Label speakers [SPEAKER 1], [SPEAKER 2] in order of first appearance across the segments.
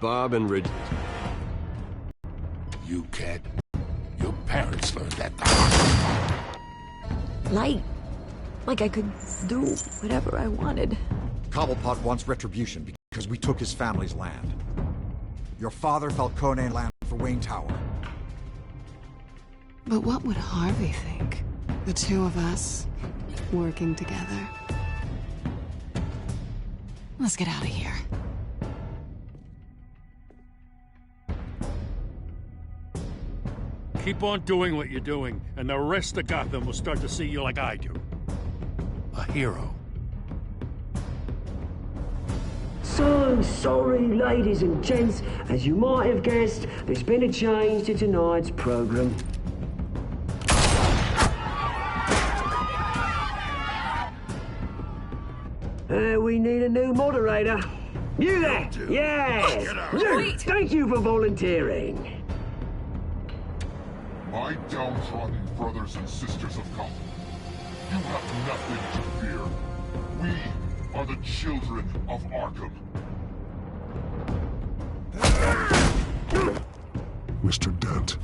[SPEAKER 1] Bob and Rid...
[SPEAKER 2] You can't. Your parents learned that.
[SPEAKER 3] Like I could do whatever I wanted.
[SPEAKER 4] Cobblepot wants retribution because we took his family's land. Your father Falcone land for Wayne Tower.
[SPEAKER 5] But what would Harvey think? The two of us, working together. Let's get out of here.
[SPEAKER 6] Keep on doing what you're doing, and the rest of Gotham will start to see you like I do. A hero.
[SPEAKER 7] So sorry, ladies and gents. As you might have guessed, there's been a change to tonight's program. We need a new moderator. You there? Yes! You! Thank you for volunteering.
[SPEAKER 2] My downtrodden brothers and sisters of Gotham, you have nothing to fear. We are the children of Arkham.
[SPEAKER 8] Mr. Dent.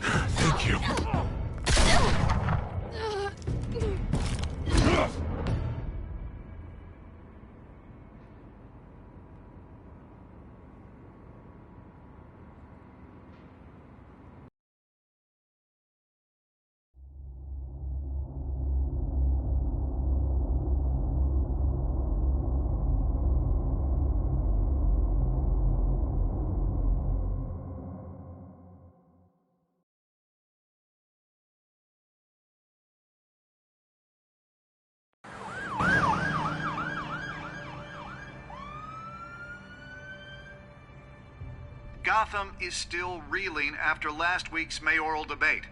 [SPEAKER 8] Thank you.
[SPEAKER 9] Gotham is still reeling after last week's mayoral debate.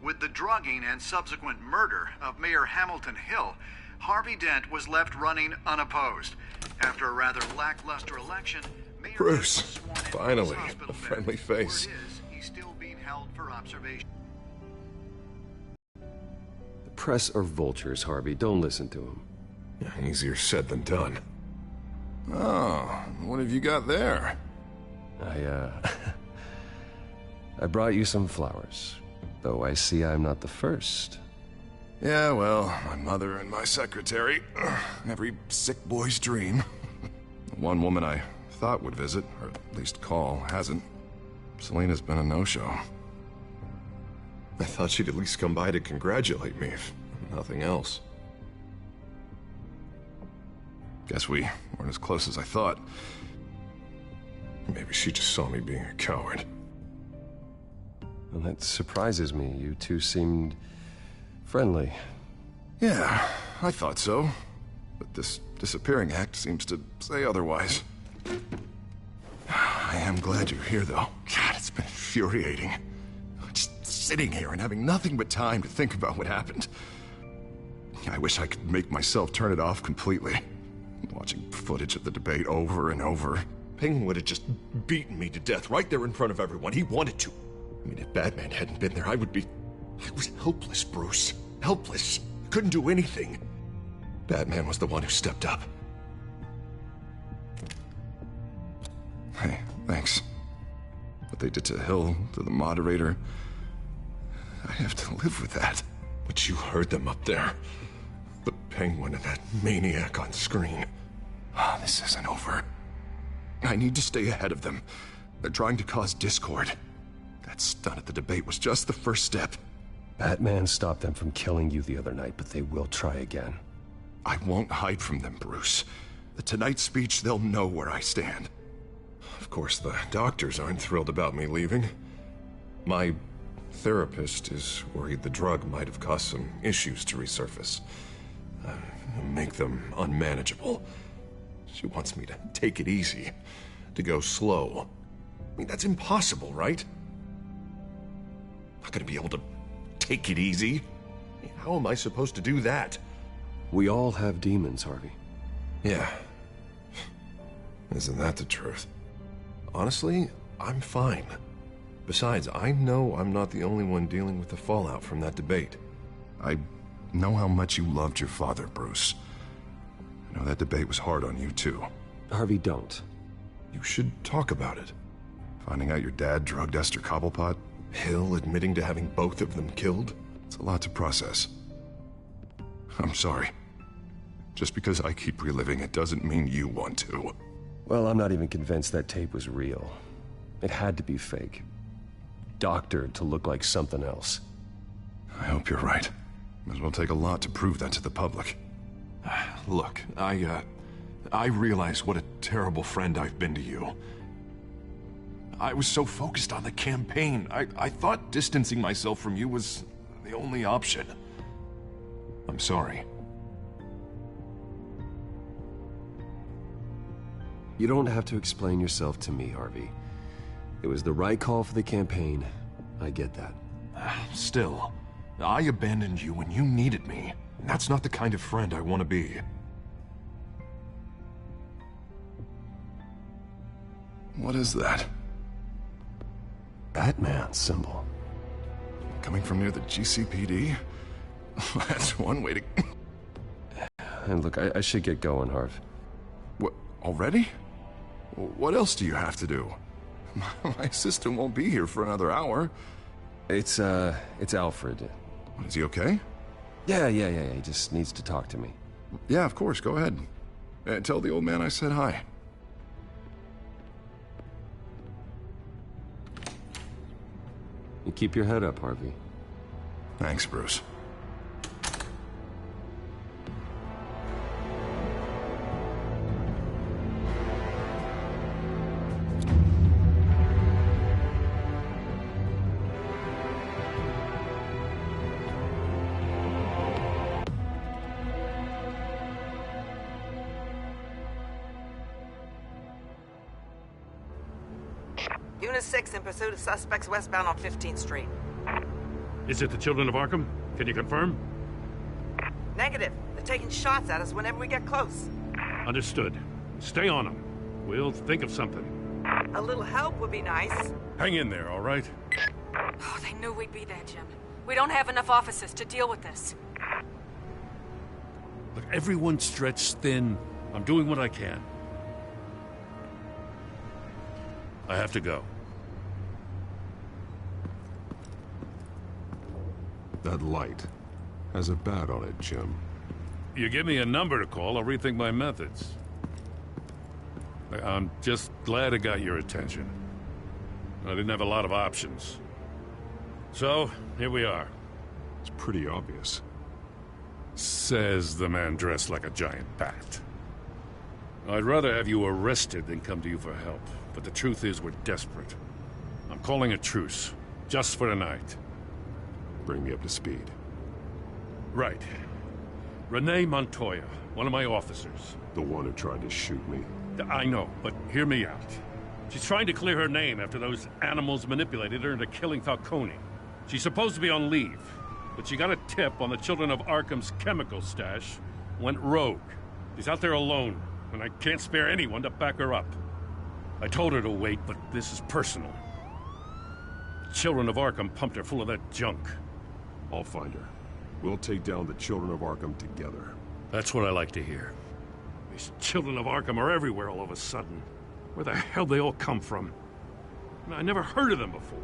[SPEAKER 9] With the drugging and subsequent murder of Mayor Hamilton Hill, Harvey Dent was left running unopposed. After a rather lackluster election, Mayor
[SPEAKER 8] Bruce,
[SPEAKER 9] Dent was sworn into
[SPEAKER 8] finally,
[SPEAKER 9] his hospital
[SPEAKER 8] a friendly
[SPEAKER 9] bed.
[SPEAKER 8] face.
[SPEAKER 9] Word is, he's still being held for observation.
[SPEAKER 1] The press are vultures, Harvey. Don't listen to them.
[SPEAKER 8] Yeah, easier said than done. Oh, what have you got there?
[SPEAKER 1] I brought you some flowers. Though I see I'm not the first.
[SPEAKER 8] Yeah, well, my mother and my secretary. Every sick boy's dream. One woman I thought would visit, or at least call, hasn't. Selena's been a no-show. I thought she'd at least come by to congratulate me, if nothing else. Guess we weren't as close as I thought. Maybe she just saw me being a coward.
[SPEAKER 1] Well, that surprises me. You two seemed friendly.
[SPEAKER 8] Yeah, I thought so. But this disappearing act seems to say otherwise. I am glad you're here, though. God, it's been infuriating. Just sitting here and having nothing but time to think about what happened. I wish I could make myself turn it off completely. Watching footage of the debate over and over. Ping would have just beaten me to death right there in front of everyone. He wanted to. I mean, if Batman hadn't been there, I was helpless, Bruce. Helpless. Couldn't do anything. Batman was the one who stepped up. Hey, thanks. What they did to Hill, to the moderator, I have to live with that. But you heard them up there. The Penguin and that maniac on screen. This isn't over. I need to stay ahead of them. They're trying to cause discord. That stunt at the debate was just the first step.
[SPEAKER 1] Batman stopped them from killing you the other night, but they will try again.
[SPEAKER 8] I won't hide from them, Bruce. The Tonight speech, they'll know where I stand. Of course, the doctors aren't thrilled about me leaving. My therapist is worried the drug might have caused some issues to resurface. Make them unmanageable. She wants me to take it easy, to go slow. I mean, that's impossible, right? Not gonna be able to take it easy. How am I supposed to do that?
[SPEAKER 1] We all have demons, Harvey.
[SPEAKER 8] Yeah. Isn't that the truth? Honestly, I'm fine. Besides, I know I'm not the only one dealing with the fallout from that debate. I know how much you loved your father, Bruce. I know that debate was hard on you, too.
[SPEAKER 1] Harvey, don't.
[SPEAKER 8] You should talk about it. Finding out your dad drugged Esther Cobblepot, Hill admitting to having both of them killed. It's a lot to process. I'm sorry. Just because I keep reliving it doesn't mean you want to.
[SPEAKER 1] Well, I'm not even convinced that tape was real. It had to be fake. Doctored to look like something else.
[SPEAKER 8] I hope you're right. Might as well take a lot to prove that to the public.
[SPEAKER 10] Look, I realize what a terrible friend I've been to you. I was so focused on the campaign. I thought distancing myself from you was the only option. I'm sorry.
[SPEAKER 1] You don't have to explain yourself to me, Harvey. It was the right call for the campaign. I get that.
[SPEAKER 10] Still, I abandoned you when you needed me. And that's not the kind of friend I want to be.
[SPEAKER 8] What is that?
[SPEAKER 1] Batman symbol.
[SPEAKER 8] Coming from near the GCPD? That's one way to...
[SPEAKER 1] And look, I should get going, Harv.
[SPEAKER 8] What, already? What else do you have to do? My assistant won't be here for another hour.
[SPEAKER 1] It's Alfred.
[SPEAKER 8] Is he okay?
[SPEAKER 1] Yeah, he just needs to talk to me.
[SPEAKER 8] Yeah, of course, go ahead. Tell the old man I said hi.
[SPEAKER 1] You keep your head up, Harvey.
[SPEAKER 8] Thanks, Bruce.
[SPEAKER 11] Unit 6 in pursuit of suspects westbound on 15th Street.
[SPEAKER 6] Is it the Children of Arkham? Can you confirm?
[SPEAKER 11] Negative. They're taking shots at us whenever we get close.
[SPEAKER 6] Understood. Stay on them. We'll think of something.
[SPEAKER 11] A little help would be nice.
[SPEAKER 6] Hang in there, all right?
[SPEAKER 12] Oh, they knew we'd be there, Jim. We don't have enough officers to deal with this.
[SPEAKER 6] Look, everyone's stretched thin. I'm doing what I can. I have to go.
[SPEAKER 13] That light has a bat on it, Jim.
[SPEAKER 6] You give me a number to call, I'll rethink my methods. I'm just glad it got your attention. I didn't have a lot of options. So, here we are.
[SPEAKER 13] It's pretty obvious.
[SPEAKER 6] Says the man dressed like a giant bat. I'd rather have you arrested than come to you for help. But the truth is, we're desperate. I'm calling a truce, just for tonight.
[SPEAKER 13] Bring me up to speed.
[SPEAKER 6] Right. Renee Montoya, one of my officers.
[SPEAKER 13] The one who tried to shoot me?
[SPEAKER 6] I know, but hear me out. She's trying to clear her name after those animals manipulated her into killing Falcone. She's supposed to be on leave, but she got a tip on the Children of Arkham's chemical stash, went rogue. She's out there alone, and I can't spare anyone to back her up. I told her to wait, but this is personal. Children of Arkham pumped her full of that junk.
[SPEAKER 13] I'll find her. We'll take down the Children of Arkham together.
[SPEAKER 6] That's what I like to hear. These Children of Arkham are everywhere all of a sudden. Where the hell they all come from? I never heard of them before.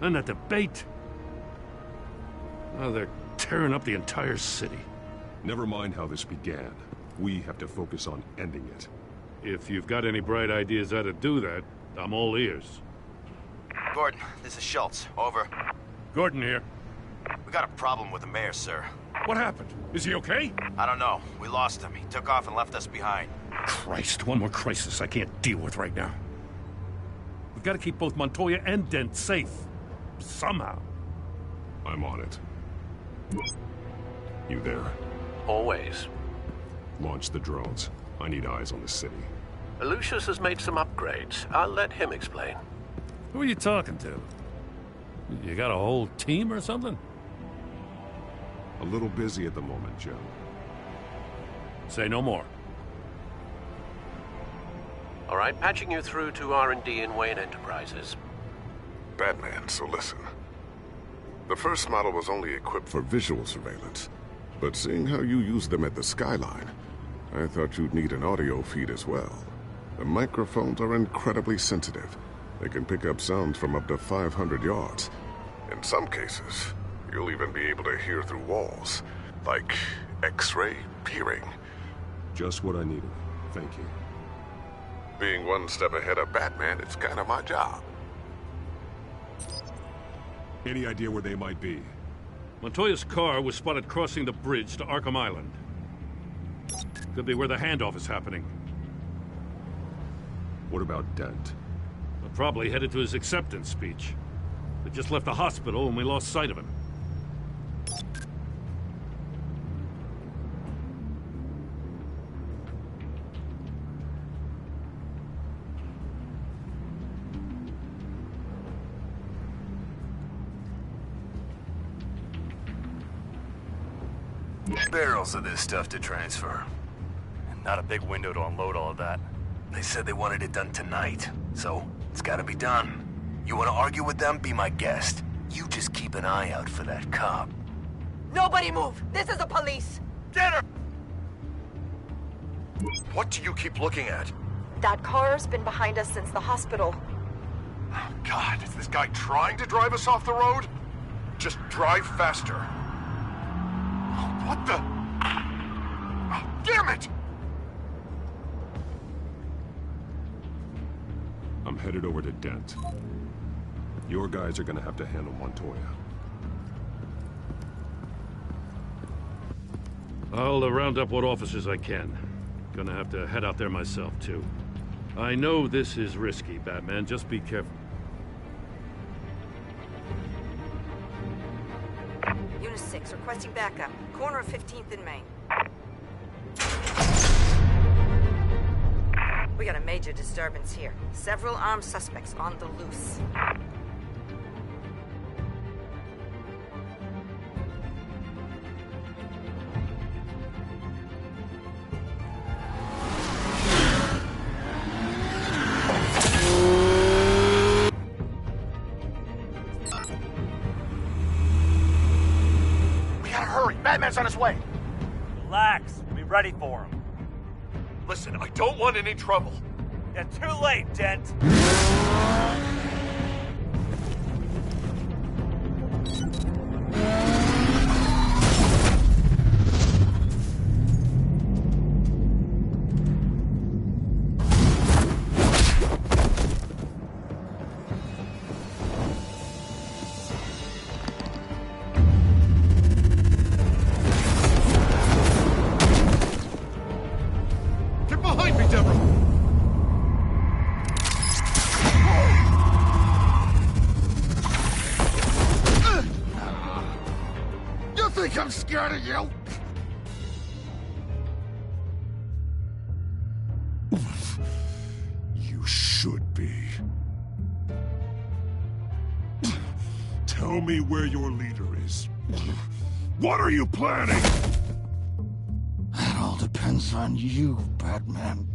[SPEAKER 6] And that debate. Oh, they're tearing up the entire city.
[SPEAKER 13] Never mind how this began. We have to focus on ending it.
[SPEAKER 6] If you've got any bright ideas how to do that, I'm all ears.
[SPEAKER 14] Gordon, this is Schultz. Over.
[SPEAKER 6] Gordon here.
[SPEAKER 14] We got a problem with the mayor, sir.
[SPEAKER 6] What happened? Is he okay?
[SPEAKER 14] I don't know. We lost him. He took off and left us behind.
[SPEAKER 6] Christ, one more crisis I can't deal with right now. We've got to keep both Montoya and Dent safe. Somehow.
[SPEAKER 13] I'm on it. You there?
[SPEAKER 15] Always.
[SPEAKER 13] Launch the drones. I need eyes on the city.
[SPEAKER 15] Lucius has made some upgrades. I'll let him explain.
[SPEAKER 6] Who are you talking to? You got a whole team or something?
[SPEAKER 13] A little busy at the moment, Jim.
[SPEAKER 6] Say no more.
[SPEAKER 15] All right, patching you through to R&D in Wayne Enterprises.
[SPEAKER 16] Batman, so listen. The first model was only equipped for visual surveillance, but seeing how you use them at the Skyline, I thought you'd need an audio feed as well. The microphones are incredibly sensitive. They can pick up sounds from up to 500 yards. In some cases, you'll even be able to hear through walls, like X-ray peering.
[SPEAKER 13] Just what I needed. Thank you.
[SPEAKER 16] Being one step ahead of Batman, it's kind of my job.
[SPEAKER 13] Any idea where they might be?
[SPEAKER 6] Montoya's car was spotted crossing the bridge to Arkham Island. Could be where the handoff is happening.
[SPEAKER 13] What about Dent?
[SPEAKER 6] Probably headed to his acceptance speech. They just left the hospital and we lost sight of him.
[SPEAKER 17] Barrels of this stuff to transfer. And not a big window to unload all of that. They said they wanted it done tonight, so it's gotta be done. You wanna argue with them? Be my guest. You just keep an eye out for that cop.
[SPEAKER 11] Nobody move! This is the police!
[SPEAKER 17] Get her! What do you keep looking at?
[SPEAKER 18] That car's been behind us since the hospital.
[SPEAKER 10] Oh, God, is this guy trying to drive us off the road? Just drive faster. What the? Oh, damn it!
[SPEAKER 13] I'm headed over to Dent. Your guys are gonna have to handle Montoya.
[SPEAKER 6] I'll round up what officers I can. Gonna have to head out there myself, too. I know this is risky, Batman. Just be careful.
[SPEAKER 11] Unit 6, requesting backup. Corner of 15th and Main. We got a major disturbance here. Several armed suspects on the loose.
[SPEAKER 17] We gotta hurry! Batman's on his way!
[SPEAKER 19] Relax. We'll be ready for him.
[SPEAKER 10] Listen, I don't want any trouble.
[SPEAKER 19] Yeah, too late, Dent.
[SPEAKER 10] I'm scared of you!
[SPEAKER 13] You should be. Tell me where your leader is. What are you planning?
[SPEAKER 20] That all depends on you, Batman.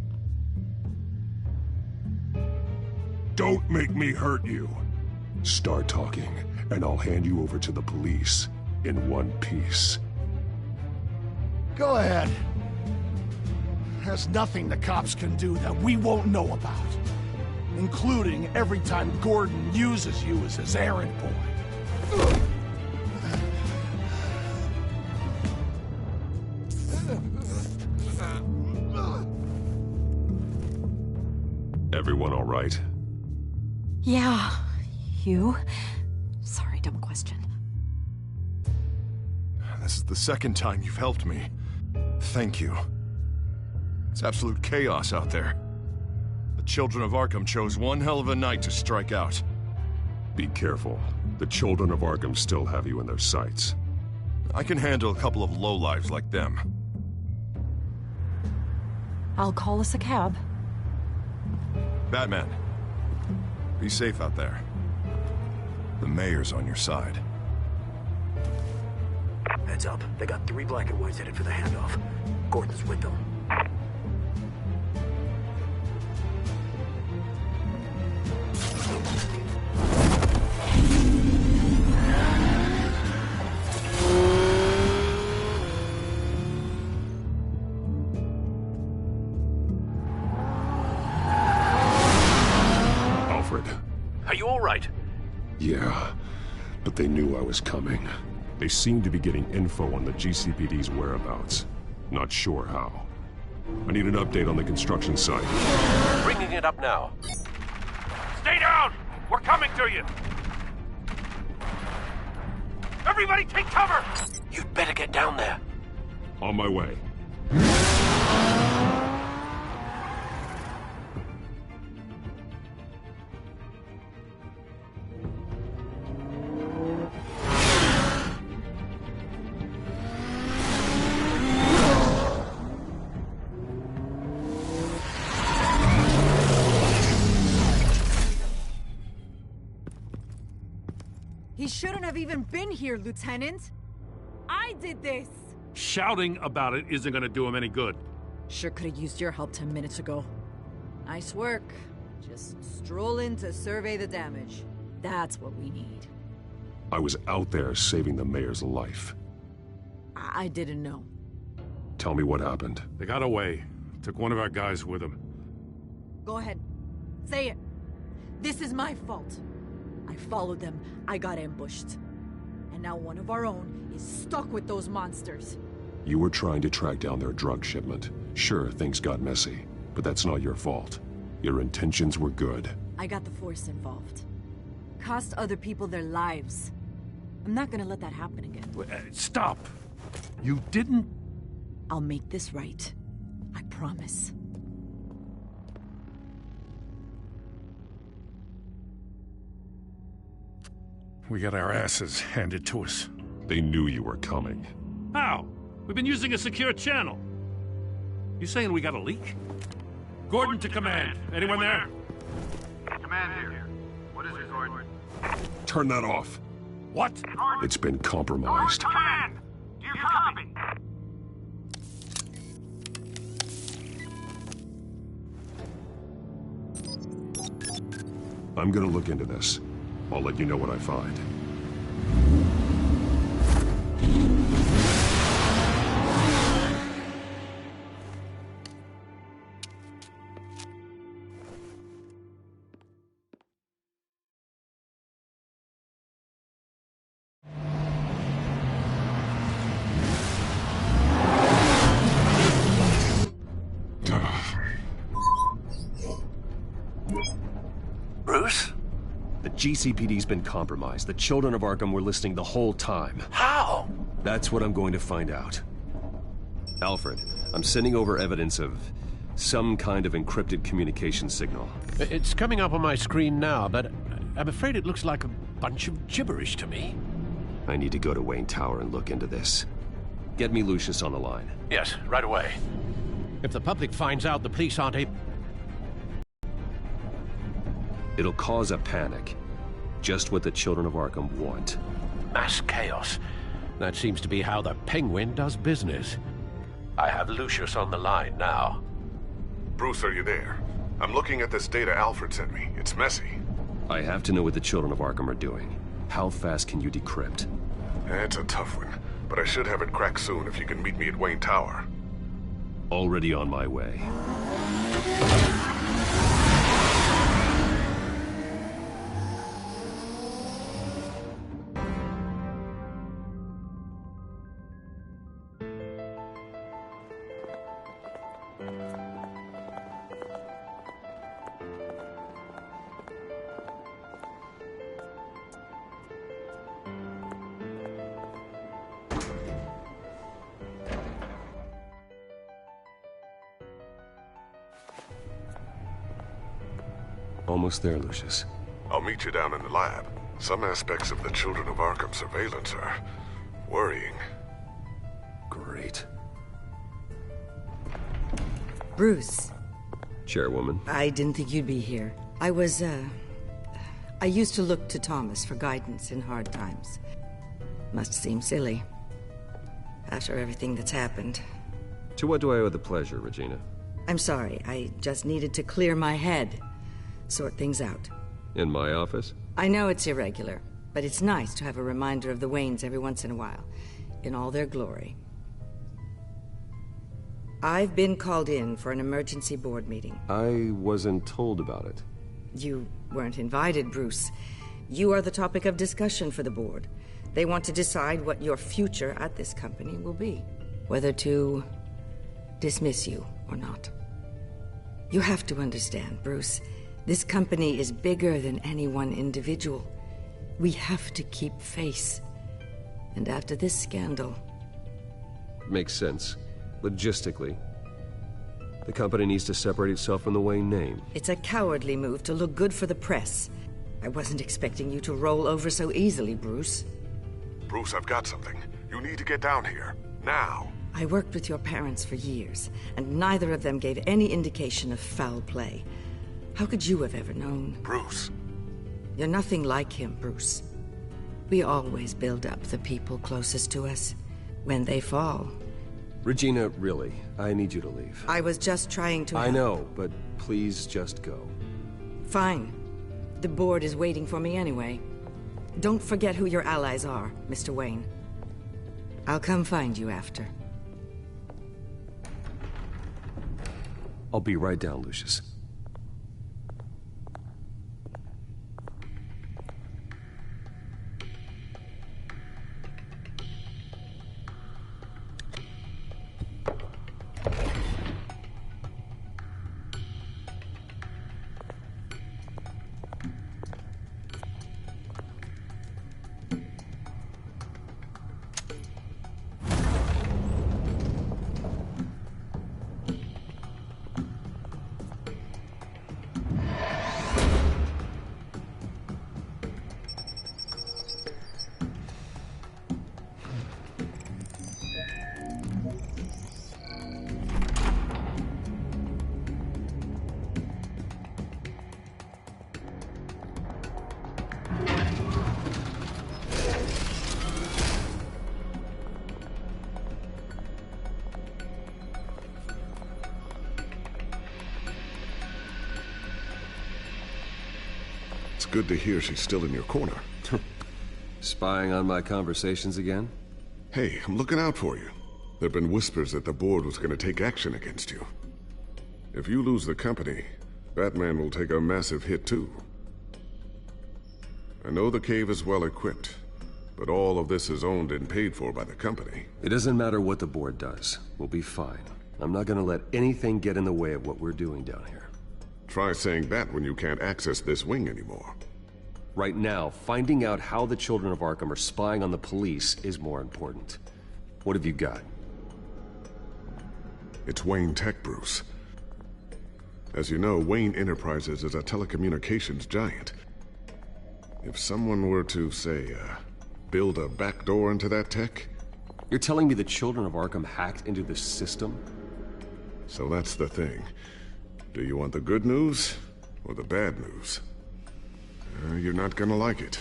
[SPEAKER 13] Don't make me hurt you. Start talking, and I'll hand you over to the police. In one piece.
[SPEAKER 20] Go ahead. There's nothing the cops can do that we won't know about. Including every time Gordon uses you as his errand boy.
[SPEAKER 13] Everyone all right?
[SPEAKER 3] Yeah. You? Sorry, dumb question.
[SPEAKER 8] This is the second time you've helped me. Thank you. It's absolute chaos out there. The children of Arkham chose one hell of a night to strike out.
[SPEAKER 13] Be careful. The children of Arkham still have you in their sights.
[SPEAKER 8] I can handle a couple of lowlives like them.
[SPEAKER 3] I'll call us a cab.
[SPEAKER 8] Batman, be safe out there. The mayor's on your side.
[SPEAKER 7] Heads up. They got 3 black and whites headed for the handoff. Gordon's with them.
[SPEAKER 15] Are you all right?
[SPEAKER 13] Yeah, but they knew I was coming. They seemed to be getting info on the GCPD's whereabouts. Not sure how. I need an update on the construction site.
[SPEAKER 15] Bringing it up now.
[SPEAKER 6] Stay down! We're coming to you! Everybody take cover!
[SPEAKER 15] You'd better get down there.
[SPEAKER 13] On my way.
[SPEAKER 21] He shouldn't have even been here, Lieutenant. I did this.
[SPEAKER 6] Shouting about it isn't gonna do him any good.
[SPEAKER 21] Sure could have used your help 10 minutes ago. Nice work. Just stroll in to survey the damage. That's what we need.
[SPEAKER 13] I was out there saving the mayor's life.
[SPEAKER 21] I didn't know.
[SPEAKER 13] Tell me what happened.
[SPEAKER 6] They got away. Took one of our guys with them.
[SPEAKER 21] Go ahead. Say it. This is my fault. I followed them. I got ambushed. And now one of our own is stuck with those monsters.
[SPEAKER 13] You were trying to track down their drug shipment. Sure, things got messy, but that's not your fault. Your intentions were good.
[SPEAKER 21] I got the Force involved. Cost other people their lives. I'm not gonna let that happen again.
[SPEAKER 6] Stop! You didn't...
[SPEAKER 21] I'll make this right. I promise.
[SPEAKER 6] We got our asses handed to us.
[SPEAKER 13] They knew you were coming.
[SPEAKER 6] How? We've been using a secure channel. You saying we got a leak? Gordon to command. Anyone there?
[SPEAKER 9] Command here. What is it, Gordon?
[SPEAKER 13] Turn that off.
[SPEAKER 6] What?
[SPEAKER 13] It's been compromised.
[SPEAKER 9] Command! Do you copy?
[SPEAKER 13] I'm gonna look into this. I'll let you know what I find.
[SPEAKER 15] Bruce?
[SPEAKER 1] The GCPD's been compromised. The children of Arkham were listening the whole time.
[SPEAKER 15] How?
[SPEAKER 1] That's what I'm going to find out. Alfred, I'm sending over evidence of some kind of encrypted communication signal.
[SPEAKER 15] It's coming up on my screen now, but I'm afraid it looks like a bunch of gibberish to me.
[SPEAKER 1] I need to go to Wayne Tower and look into this. Get me Lucius on the line.
[SPEAKER 15] Yes, right away. If the public finds out the police aren't able...
[SPEAKER 1] It'll cause a panic. Just what the children of Arkham want.
[SPEAKER 15] Mass chaos. That seems to be how the Penguin does business. I have Lucius on the line now.
[SPEAKER 16] Bruce, are you there? I'm looking at this data Alfred sent me. It's messy.
[SPEAKER 1] I have to know what the children of Arkham are doing. How fast can you decrypt?
[SPEAKER 16] It's a tough one, but I should have it cracked soon if you can meet me at Wayne Tower.
[SPEAKER 1] Already on my way. Almost there, Lucius.
[SPEAKER 16] I'll meet you down in the lab. Some aspects of the Children of Arkham surveillance are worrying.
[SPEAKER 1] Great.
[SPEAKER 22] Bruce.
[SPEAKER 1] Chairwoman.
[SPEAKER 22] I didn't think you'd be here. I used to look to Thomas for guidance in hard times. Must seem silly. After everything that's happened.
[SPEAKER 1] To what do I owe the pleasure, Regina?
[SPEAKER 22] I'm sorry. I just needed to clear my head. Sort things out.
[SPEAKER 1] In my office?
[SPEAKER 22] I know it's irregular, but it's nice to have a reminder of the Waynes every once in a while, in all their glory. I've been called in for an emergency board meeting.
[SPEAKER 1] I wasn't told about it.
[SPEAKER 22] You weren't invited, Bruce. You are the topic of discussion for the board. They want to decide what your future at this company will be. Whether to dismiss you or not. You have to understand, Bruce. This company is bigger than any one individual. We have to keep face. And after this scandal...
[SPEAKER 1] Makes sense. Logistically. The company needs to separate itself from the Wayne name.
[SPEAKER 22] It's a cowardly move to look good for the press. I wasn't expecting you to roll over so easily, Bruce.
[SPEAKER 16] Bruce, I've got something. You need to get down here. Now.
[SPEAKER 22] I worked with your parents for years, and neither of them gave any indication of foul play. How could you have ever known?
[SPEAKER 16] Bruce.
[SPEAKER 22] You're nothing like him, Bruce. We always build up the people closest to us. When they fall...
[SPEAKER 1] Regina, really, I need you to leave.
[SPEAKER 22] I was just trying to...
[SPEAKER 1] I know, but please just go.
[SPEAKER 22] Fine. The board is waiting for me anyway. Don't forget who your allies are, Mr. Wayne. I'll come find you after.
[SPEAKER 1] I'll be right down, Lucius.
[SPEAKER 16] It's good to hear she's still in your corner.
[SPEAKER 1] Spying on my conversations again?
[SPEAKER 16] Hey, I'm looking out for you. There've been whispers that the board was going to take action against you. If you lose the company, Batman will take a massive hit too. I know the cave is well equipped, but all of this is owned and paid for by the company.
[SPEAKER 1] It doesn't matter what the board does. We'll be fine. I'm not gonna let anything get in the way of what we're doing down here.
[SPEAKER 16] Try saying that when you can't access this wing anymore.
[SPEAKER 1] Right now, finding out how the children of Arkham are spying on the police is more important. What have you got?
[SPEAKER 16] It's Wayne Tech, Bruce. As you know, Wayne Enterprises is a telecommunications giant. If someone were to, say, build a backdoor into that tech...
[SPEAKER 1] You're telling me the children of Arkham hacked into this system?
[SPEAKER 16] So that's the thing. Do you want the good news or the bad news? You're not gonna like it.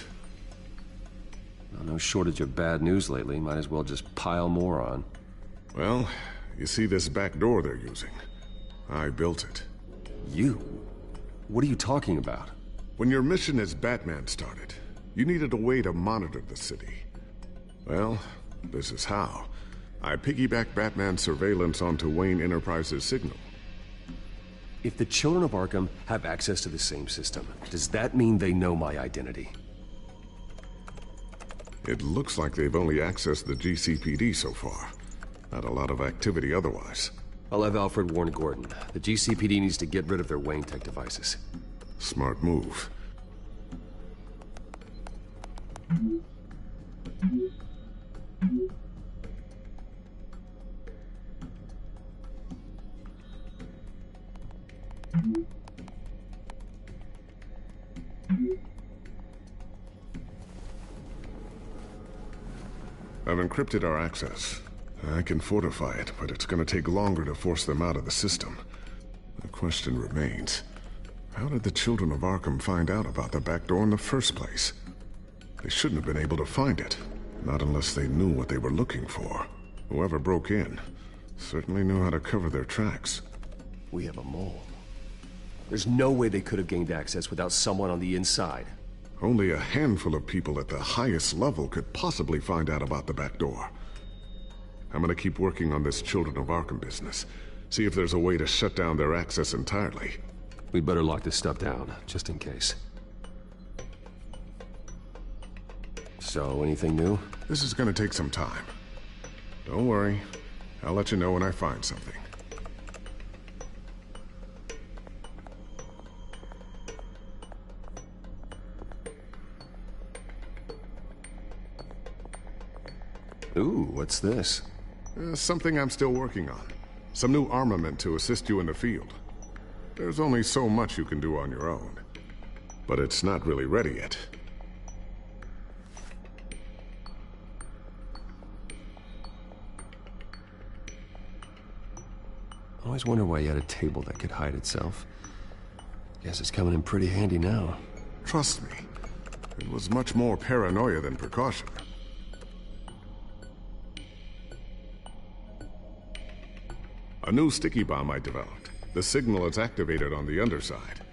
[SPEAKER 1] Well, no shortage of bad news lately. Might as well just pile more on.
[SPEAKER 16] Well, you see this back door they're using? I built it.
[SPEAKER 1] You? What are you talking about?
[SPEAKER 16] When your mission as Batman started, you needed a way to monitor the city. Well, this is how. I piggybacked Batman's surveillance onto Wayne Enterprises' signal.
[SPEAKER 1] If the children of Arkham have access to the same system, does that mean they know my identity?
[SPEAKER 16] It looks like they've only accessed the GCPD so far. Not a lot of activity otherwise.
[SPEAKER 1] I'll have Alfred warn Gordon. The GCPD needs to get rid of their Wayne Tech devices.
[SPEAKER 16] Smart move. I've encrypted our access. I can fortify it, but it's gonna take longer to force them out of the system. The question remains, how did the children of Arkham find out about the back door in the first place? They shouldn't have been able to find it, not unless they knew what they were looking for. Whoever broke in certainly knew how to cover their tracks.
[SPEAKER 1] We have a mole. There's no way they could have gained access without someone on the inside.
[SPEAKER 16] Only a handful of people at the highest level could possibly find out about the back door. I'm gonna keep working on this Children of Arkham business. See if there's a way to shut down their access entirely.
[SPEAKER 1] We'd better lock this stuff down, just in case. So, anything new?
[SPEAKER 16] This is gonna take some time. Don't worry. I'll let you know when I find something.
[SPEAKER 1] Ooh, what's this?
[SPEAKER 16] Something I'm still working on. Some new armament to assist you in the field. There's only so much you can do on your own. But it's not really ready yet.
[SPEAKER 1] I always wonder why you had a table that could hide itself. Guess it's coming in pretty handy now.
[SPEAKER 16] Trust me, it was much more paranoia than precaution. A new sticky bomb I developed. The signal is activated on the underside.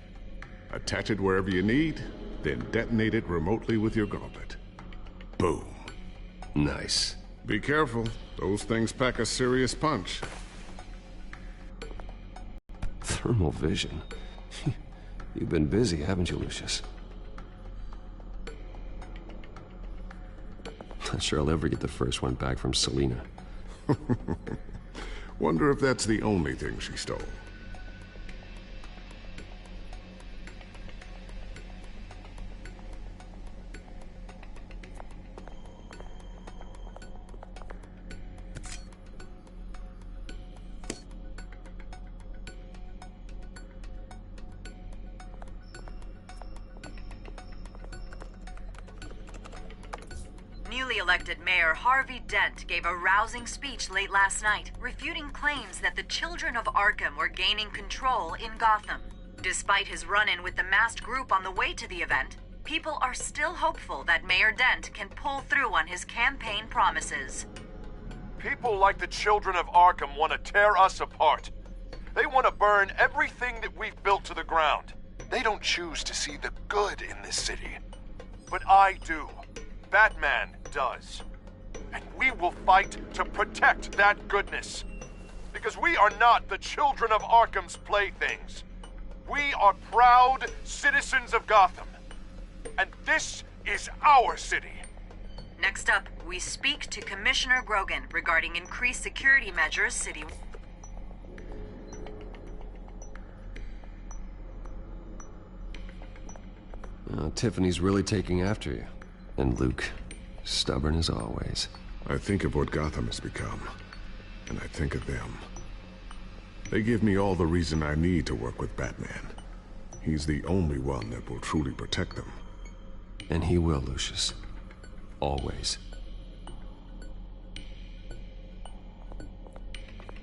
[SPEAKER 16] Attach it wherever you need, then detonate it remotely with your gauntlet. Boom.
[SPEAKER 1] Nice.
[SPEAKER 16] Be careful. Those things pack a serious punch.
[SPEAKER 1] Thermal vision. You've been busy, haven't you, Lucius? Not sure I'll ever get the first one back from Selena.
[SPEAKER 16] Wonder if that's the only thing she stole.
[SPEAKER 4] Newly elected Mayor Harvey Dent gave a rousing speech late last night, refuting claims that the children of Arkham were gaining control in Gotham. Despite his run-in with the masked group on the way to the event, people are still hopeful that Mayor Dent can pull through on his campaign promises.
[SPEAKER 10] People like the children of Arkham want to tear us apart. They want to burn everything that we've built to the ground. They don't choose to see the good in this city. But I do. Batman does. And we will fight to protect that goodness. Because we are not the children of Arkham's playthings. We are proud citizens of Gotham. And this is our city.
[SPEAKER 4] Next up, we speak to Commissioner Grogan regarding increased security measures city.
[SPEAKER 1] Tiffany's really taking after you. And Luke, stubborn as always.
[SPEAKER 16] I think of what Gotham has become, and I think of them. They give me all the reason I need to work with Batman. He's the only one that will truly protect them.
[SPEAKER 1] And he will, Lucius. Always.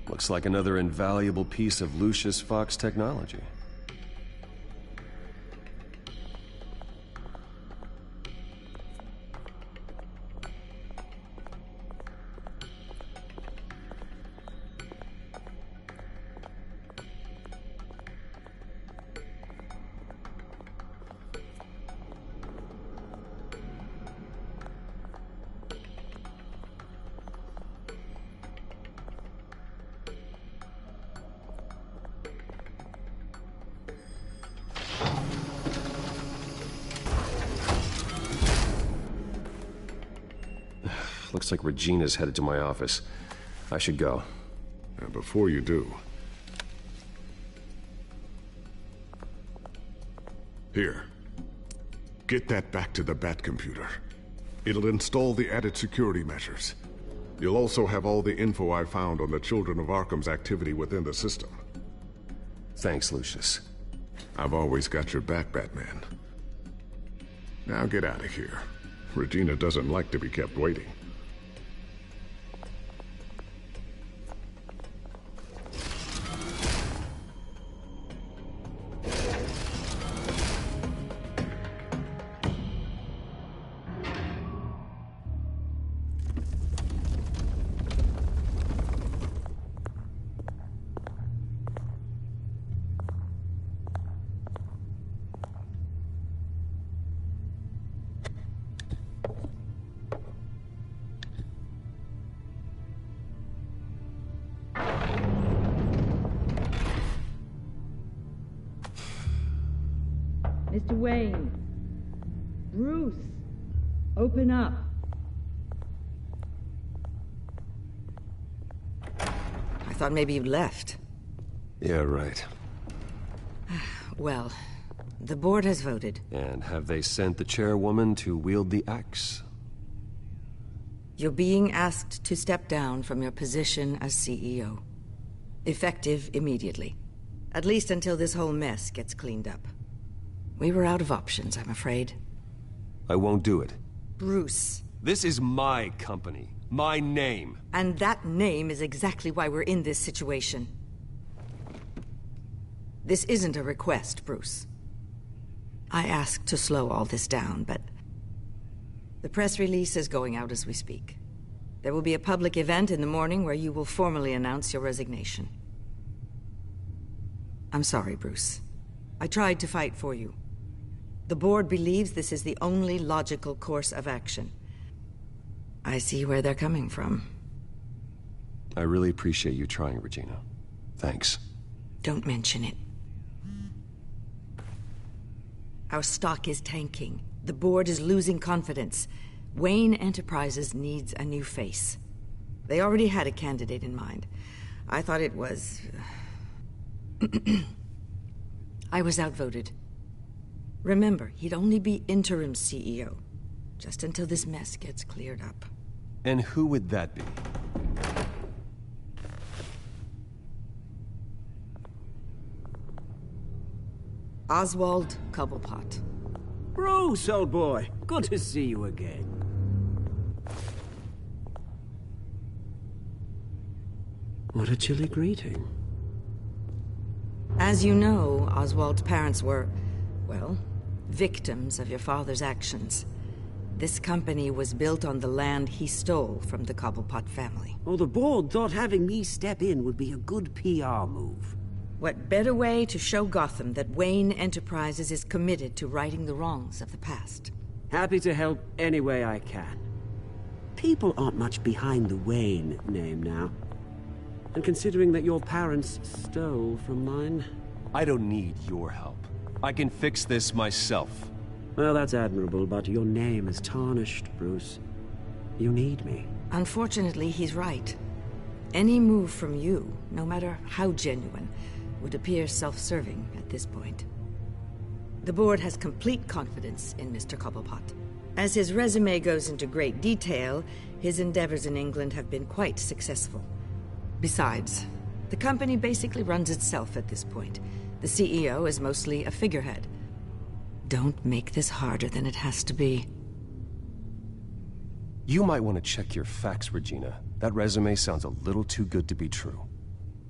[SPEAKER 1] Looks like another invaluable piece of Lucius Fox technology. Looks like Regina's headed to my office. I should go.
[SPEAKER 16] And before you do... Here. Get that back to the Batcomputer. It'll install the added security measures. You'll also have all the info I found on the Children of Arkham's activity within the system.
[SPEAKER 1] Thanks, Lucius.
[SPEAKER 16] I've always got your back, Batman. Now get out of here. Regina doesn't like to be kept waiting.
[SPEAKER 21] Mr. Wayne. Bruce. Open up.
[SPEAKER 22] I thought maybe you'd left.
[SPEAKER 1] Yeah, right.
[SPEAKER 22] Well, the board has voted.
[SPEAKER 1] And have they sent the chairwoman to wield the axe?
[SPEAKER 22] You're being asked to step down from your position as CEO. Effective immediately. At least until this whole mess gets cleaned up. We were out of options, I'm afraid.
[SPEAKER 1] I won't do it.
[SPEAKER 22] Bruce.
[SPEAKER 1] This is my company. My name.
[SPEAKER 22] And that name is exactly why we're in this situation. This isn't a request, Bruce. I asked to slow all this down, but the press release is going out as we speak. There will be a public event in the morning where you will formally announce your resignation. I'm sorry, Bruce. I tried to fight for you. The board believes this is the only logical course of action. I see where they're coming from.
[SPEAKER 1] I really appreciate you trying, Regina. Thanks.
[SPEAKER 22] Don't mention it. Our stock is tanking. The board is losing confidence. Wayne Enterprises needs a new face. They already had a candidate in mind. I thought it was... I was outvoted. Remember, he'd only be interim CEO, just until this mess gets cleared up.
[SPEAKER 1] And who would that be?
[SPEAKER 22] Oswald Cobblepot.
[SPEAKER 2] Bruce, old boy. Good to see you again. What a chilly greeting.
[SPEAKER 22] As you know, Oswald's parents were, well, victims of your father's actions. This company was built on the land he stole from the Cobblepot family.
[SPEAKER 2] Oh, the board thought having me step in would be a good PR move.
[SPEAKER 22] What better way to show Gotham that Wayne Enterprises is committed to righting the wrongs of the past?
[SPEAKER 2] Happy to help any way I can. People aren't much behind the Wayne name now. And considering that your parents stole from mine...
[SPEAKER 1] I don't need your help. I can fix this myself.
[SPEAKER 2] Well, that's admirable, but your name is tarnished, Bruce. You need me.
[SPEAKER 22] Unfortunately, he's right. Any move from you, no matter how genuine, would appear self-serving at this point. The board has complete confidence in Mr. Cobblepot. As his resume goes into great detail, his endeavors in England have been quite successful. Besides, the company basically runs itself at this point. The CEO is mostly a figurehead. Don't make this harder than it has to be.
[SPEAKER 1] You might want to check your facts, Regina. That resume sounds a little too good to be true.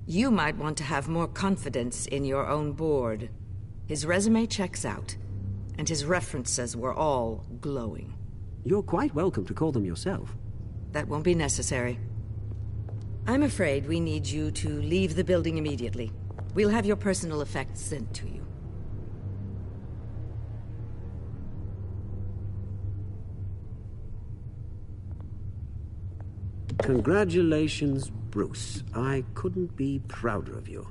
[SPEAKER 22] You might want to have more confidence in your own board. His resume checks out, and his references were all glowing.
[SPEAKER 2] You're quite welcome to call them yourself.
[SPEAKER 22] That won't be necessary. I'm afraid we need you to leave the building immediately. We'll have your personal effects sent to you.
[SPEAKER 2] Congratulations, Bruce. I couldn't be prouder of you.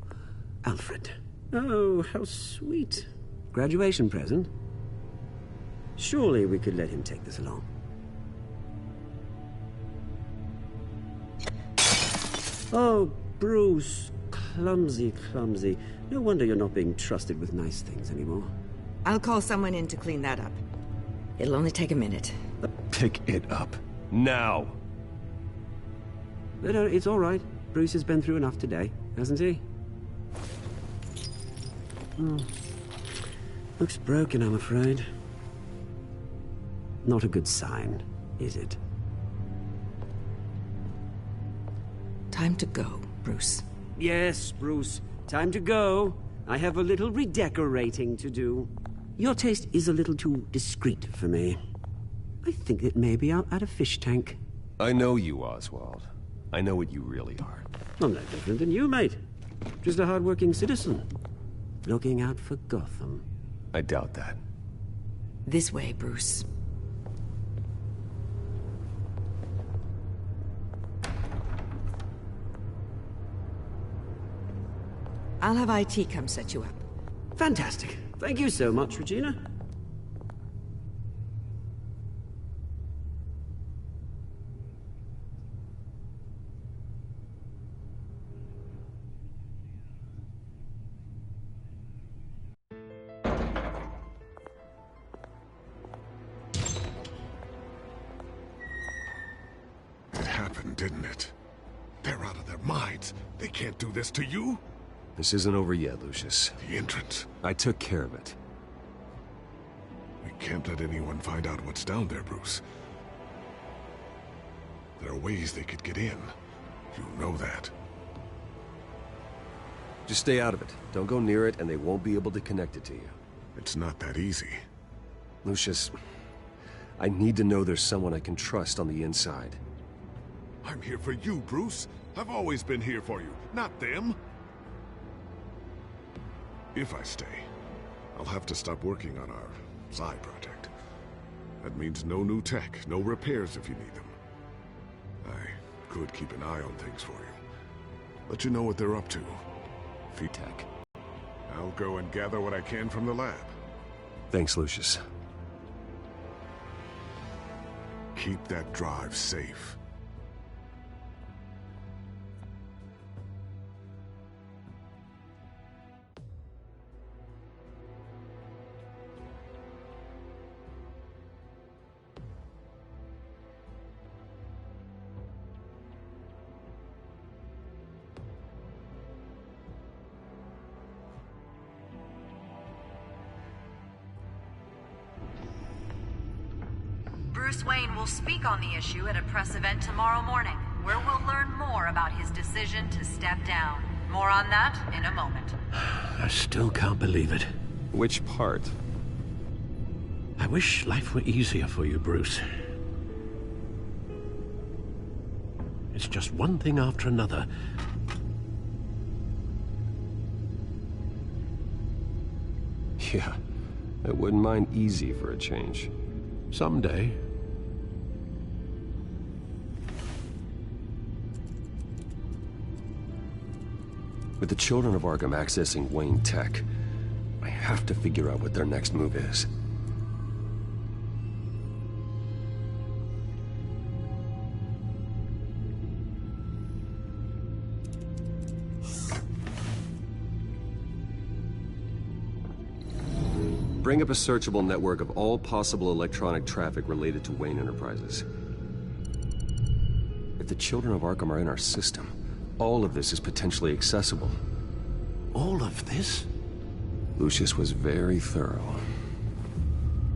[SPEAKER 2] Alfred. Oh, how sweet. Graduation present? Surely we could let him take this along. Oh, Bruce. Clumsy, clumsy. No wonder you're not being trusted with nice things anymore.
[SPEAKER 22] I'll call someone in to clean that up. It'll only take a minute.
[SPEAKER 1] Pick it up. Now!
[SPEAKER 2] But it's all right. Bruce has been through enough today, hasn't he? Looks broken, I'm afraid. Not a good sign, is it?
[SPEAKER 22] Time to go, Bruce.
[SPEAKER 2] Yes, Bruce. Time to go. I have a little redecorating to do. Your taste is a little too discreet for me. I think that maybe I'm at a fish tank.
[SPEAKER 1] I know you, Oswald. I know what you really are.
[SPEAKER 2] I'm no different than you, mate. Just a hard-working citizen. Looking out for Gotham.
[SPEAKER 1] I doubt that.
[SPEAKER 22] This way, Bruce. I'll have IT come set you up.
[SPEAKER 2] Fantastic. Thank you so much, Regina.
[SPEAKER 16] It happened, didn't it? They're out of their minds. They can't do this to you?
[SPEAKER 1] This isn't over yet, Lucius.
[SPEAKER 16] The entrance.
[SPEAKER 1] I took care of it.
[SPEAKER 16] We can't let anyone find out what's down there, Bruce. There are ways they could get in. You know that.
[SPEAKER 1] Just stay out of it. Don't go near it, and they won't be able to connect it to you.
[SPEAKER 16] It's not that easy.
[SPEAKER 1] Lucius, I need to know there's someone I can trust on the inside.
[SPEAKER 16] I'm here for you, Bruce. I've always been here for you, not them. If I stay, I'll have to stop working on our side project. That means no new tech, no repairs if you need them. I could keep an eye on things for you. Let you know what they're up to.
[SPEAKER 1] Tech.
[SPEAKER 16] I'll go and gather what I can from the lab.
[SPEAKER 1] Thanks, Lucius.
[SPEAKER 16] Keep that drive safe.
[SPEAKER 4] Bruce Wayne will speak on the issue at a press event tomorrow morning, where we'll learn more about his decision to step down. More on that in a moment.
[SPEAKER 15] I still can't believe it.
[SPEAKER 1] Which part?
[SPEAKER 15] I wish life were easier for you, Bruce. It's just one thing after another.
[SPEAKER 1] Yeah, I wouldn't mind easy for a change.
[SPEAKER 15] Someday.
[SPEAKER 1] With the children of Arkham accessing Wayne Tech, I have to figure out what their next move is. Bring up a searchable network of all possible electronic traffic related to Wayne Enterprises. If the children of Arkham are in our system, all of this is potentially accessible.
[SPEAKER 15] All of this?
[SPEAKER 1] Lucius was very thorough.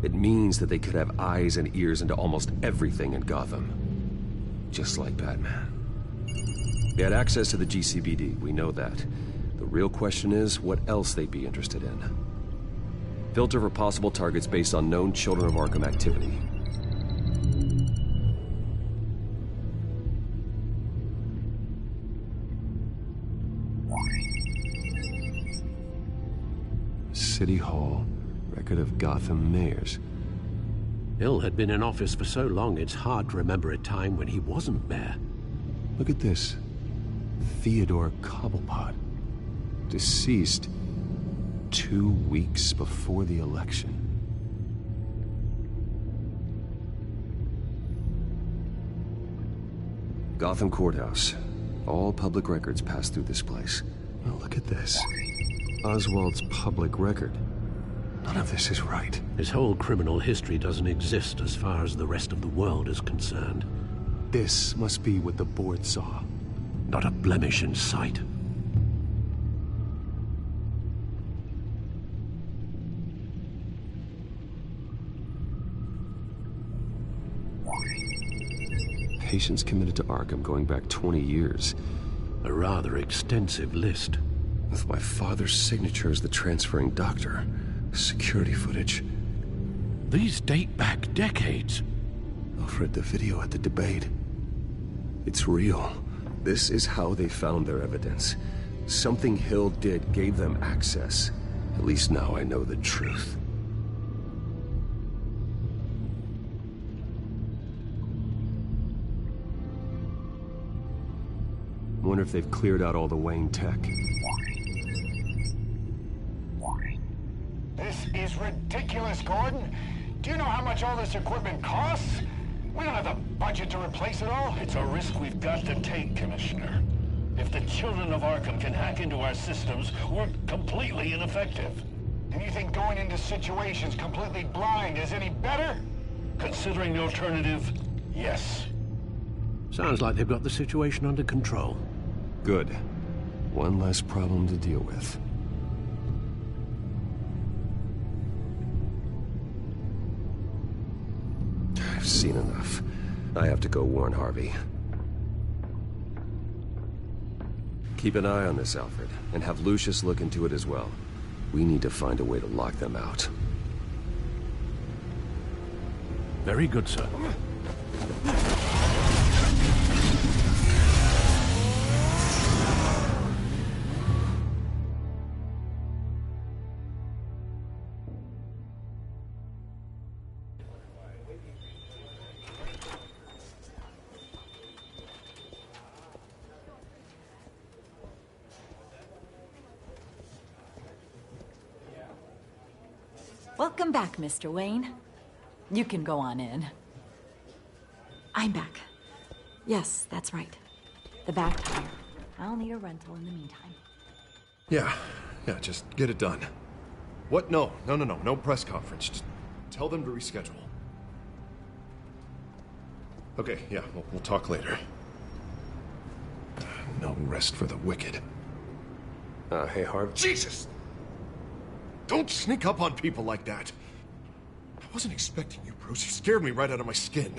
[SPEAKER 1] It means that they could have eyes and ears into almost everything in Gotham. Just like Batman. They had access to the GCPD, we know that. The real question is, what else they'd be interested in. Filter for possible targets based on known Children of Arkham activity. City Hall, record of Gotham mayors.
[SPEAKER 15] Hill had been in office for so long, it's hard to remember a time when he wasn't mayor.
[SPEAKER 1] Look at this. Theodore Cobblepot. Deceased 2 weeks before the election. Gotham Courthouse. All public records pass through this place. Well, look at this. Oswald's public record. None of this is right.
[SPEAKER 15] His whole criminal history doesn't exist as far as the rest of the world is concerned.
[SPEAKER 1] This must be what the board saw.
[SPEAKER 15] Not a blemish in sight.
[SPEAKER 1] Patients committed to Arkham going back 20 years.
[SPEAKER 15] A rather extensive list.
[SPEAKER 1] With my father's signature as the transferring doctor. Security footage.
[SPEAKER 15] These date back decades.
[SPEAKER 1] Alfred, the video at the debate. It's real. This is how they found their evidence. Something Hill did gave them access. At least now I know the truth. Wonder if they've cleared out all the Wayne tech.
[SPEAKER 5] This is ridiculous, Gordon. Do you know how much all this equipment costs? We don't have the budget to replace it all.
[SPEAKER 12] It's a risk we've got to take, Commissioner. If the children of Arkham can hack into our systems, we're completely ineffective.
[SPEAKER 5] And you think going into situations completely blind is any better?
[SPEAKER 12] Considering the alternative, yes.
[SPEAKER 15] Sounds like they've got the situation under control.
[SPEAKER 1] Good. One less problem to deal with. I've seen enough. I have to go warn Harvey. Keep an eye on this, Alfred, and have Lucius look into it as well. We need to find a way to lock them out.
[SPEAKER 15] Very good, sir.
[SPEAKER 21] Welcome back, Mr. Wayne. You can go on in.
[SPEAKER 3] I'm back. Yes, that's right. The back tire. I'll need a rental in the meantime.
[SPEAKER 10] Yeah, just get it done. What? No press conference. Just tell them to reschedule. Okay, yeah, we'll talk later. No rest for the wicked.
[SPEAKER 1] Hey, Harv.
[SPEAKER 10] Jesus! Don't sneak up on people like that. I wasn't expecting you, Bruce. You scared me right out of my skin.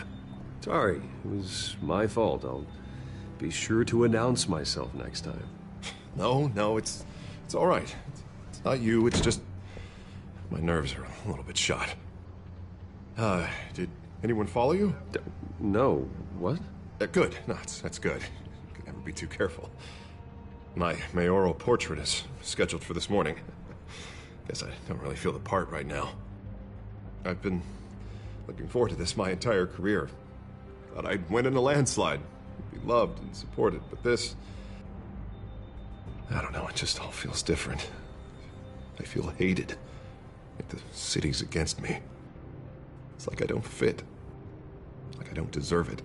[SPEAKER 1] Sorry, it was my fault. I'll be sure to announce myself next time.
[SPEAKER 10] No, it's all right. It's not you, it's just my nerves are a little bit shot. Did anyone follow you?
[SPEAKER 1] No. What?
[SPEAKER 10] Good. No, that's good. Could never be too careful. My mayoral portrait is scheduled for this morning. Guess I don't really feel the part right now. I've been looking forward to this my entire career. Thought I'd win in a landslide, be loved and supported, but this... I don't know, it just all feels different. I feel hated. Like the city's against me. It's like I don't fit. Like I don't deserve it.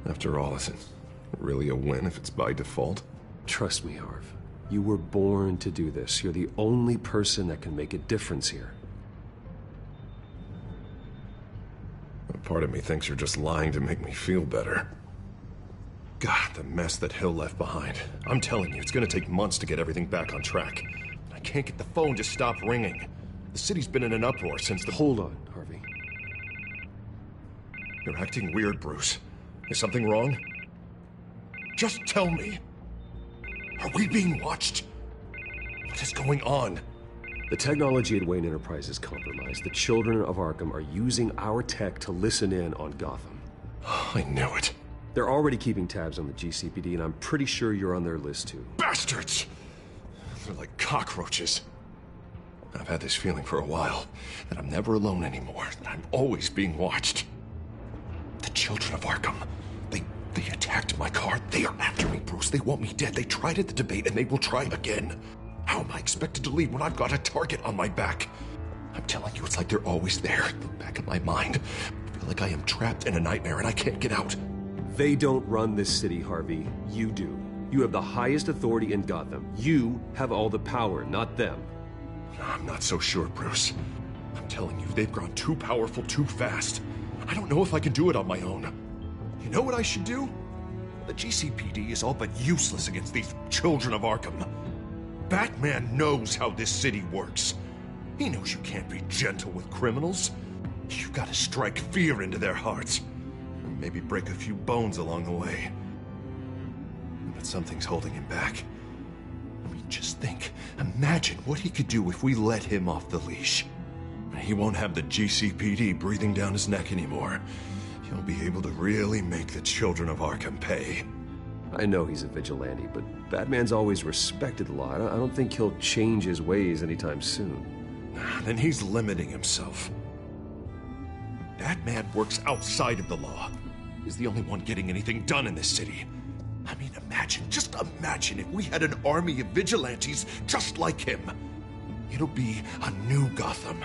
[SPEAKER 10] After all, is it really a win if it's by default?
[SPEAKER 1] Trust me, Harv. You were born to do this. You're the only person that can make a difference here.
[SPEAKER 10] A part of me thinks you're just lying to make me feel better. God, the mess that Hill left behind. I'm telling you, it's gonna take months to get everything back on track. I can't get the phone to stop ringing. The city's been in an uproar since the...
[SPEAKER 1] Hold on, Harvey.
[SPEAKER 10] You're acting weird, Bruce. Is something wrong? Just tell me. Are we being watched? What is going on?
[SPEAKER 1] The technology at Wayne Enterprise is compromised. The children of Arkham are using our tech to listen in on Gotham.
[SPEAKER 10] I knew it.
[SPEAKER 1] They're already keeping tabs on the GCPD, and I'm pretty sure you're on their list, too.
[SPEAKER 10] Bastards! They're like cockroaches. I've had this feeling for a while, that I'm never alone anymore, that I'm always being watched. The children of Arkham, they attacked my car. They are after me, Bruce. They want me dead. They tried at the debate, and they will try again. How am I expected to leave when I've got a target on my back? I'm telling you, it's like they're always there, in the back of my mind. I feel like I am trapped in a nightmare, and I can't get out.
[SPEAKER 1] They don't run this city, Harvey. You do. You have the highest authority in Gotham. You have all the power, not them.
[SPEAKER 10] I'm not so sure, Bruce. I'm telling you, they've grown too powerful too fast. I don't know if I can do it on my own. You know what I should do? The GCPD is all but useless against these children of Arkham. Batman knows how this city works. He knows you can't be gentle with criminals. You gotta strike fear into their hearts. And maybe break a few bones along the way. But something's holding him back. I mean, just think. Imagine what he could do if we let him off the leash. He won't have the GCPD breathing down his neck anymore. He'll be able to really make the children of Arkham pay.
[SPEAKER 1] I know he's a vigilante, but Batman's always respected the law. I don't think he'll change his ways anytime soon.
[SPEAKER 10] Then he's limiting himself. Batman works outside of the law. He's the only one getting anything done in this city. I mean, just imagine if we had an army of vigilantes just like him. It'll be a new Gotham.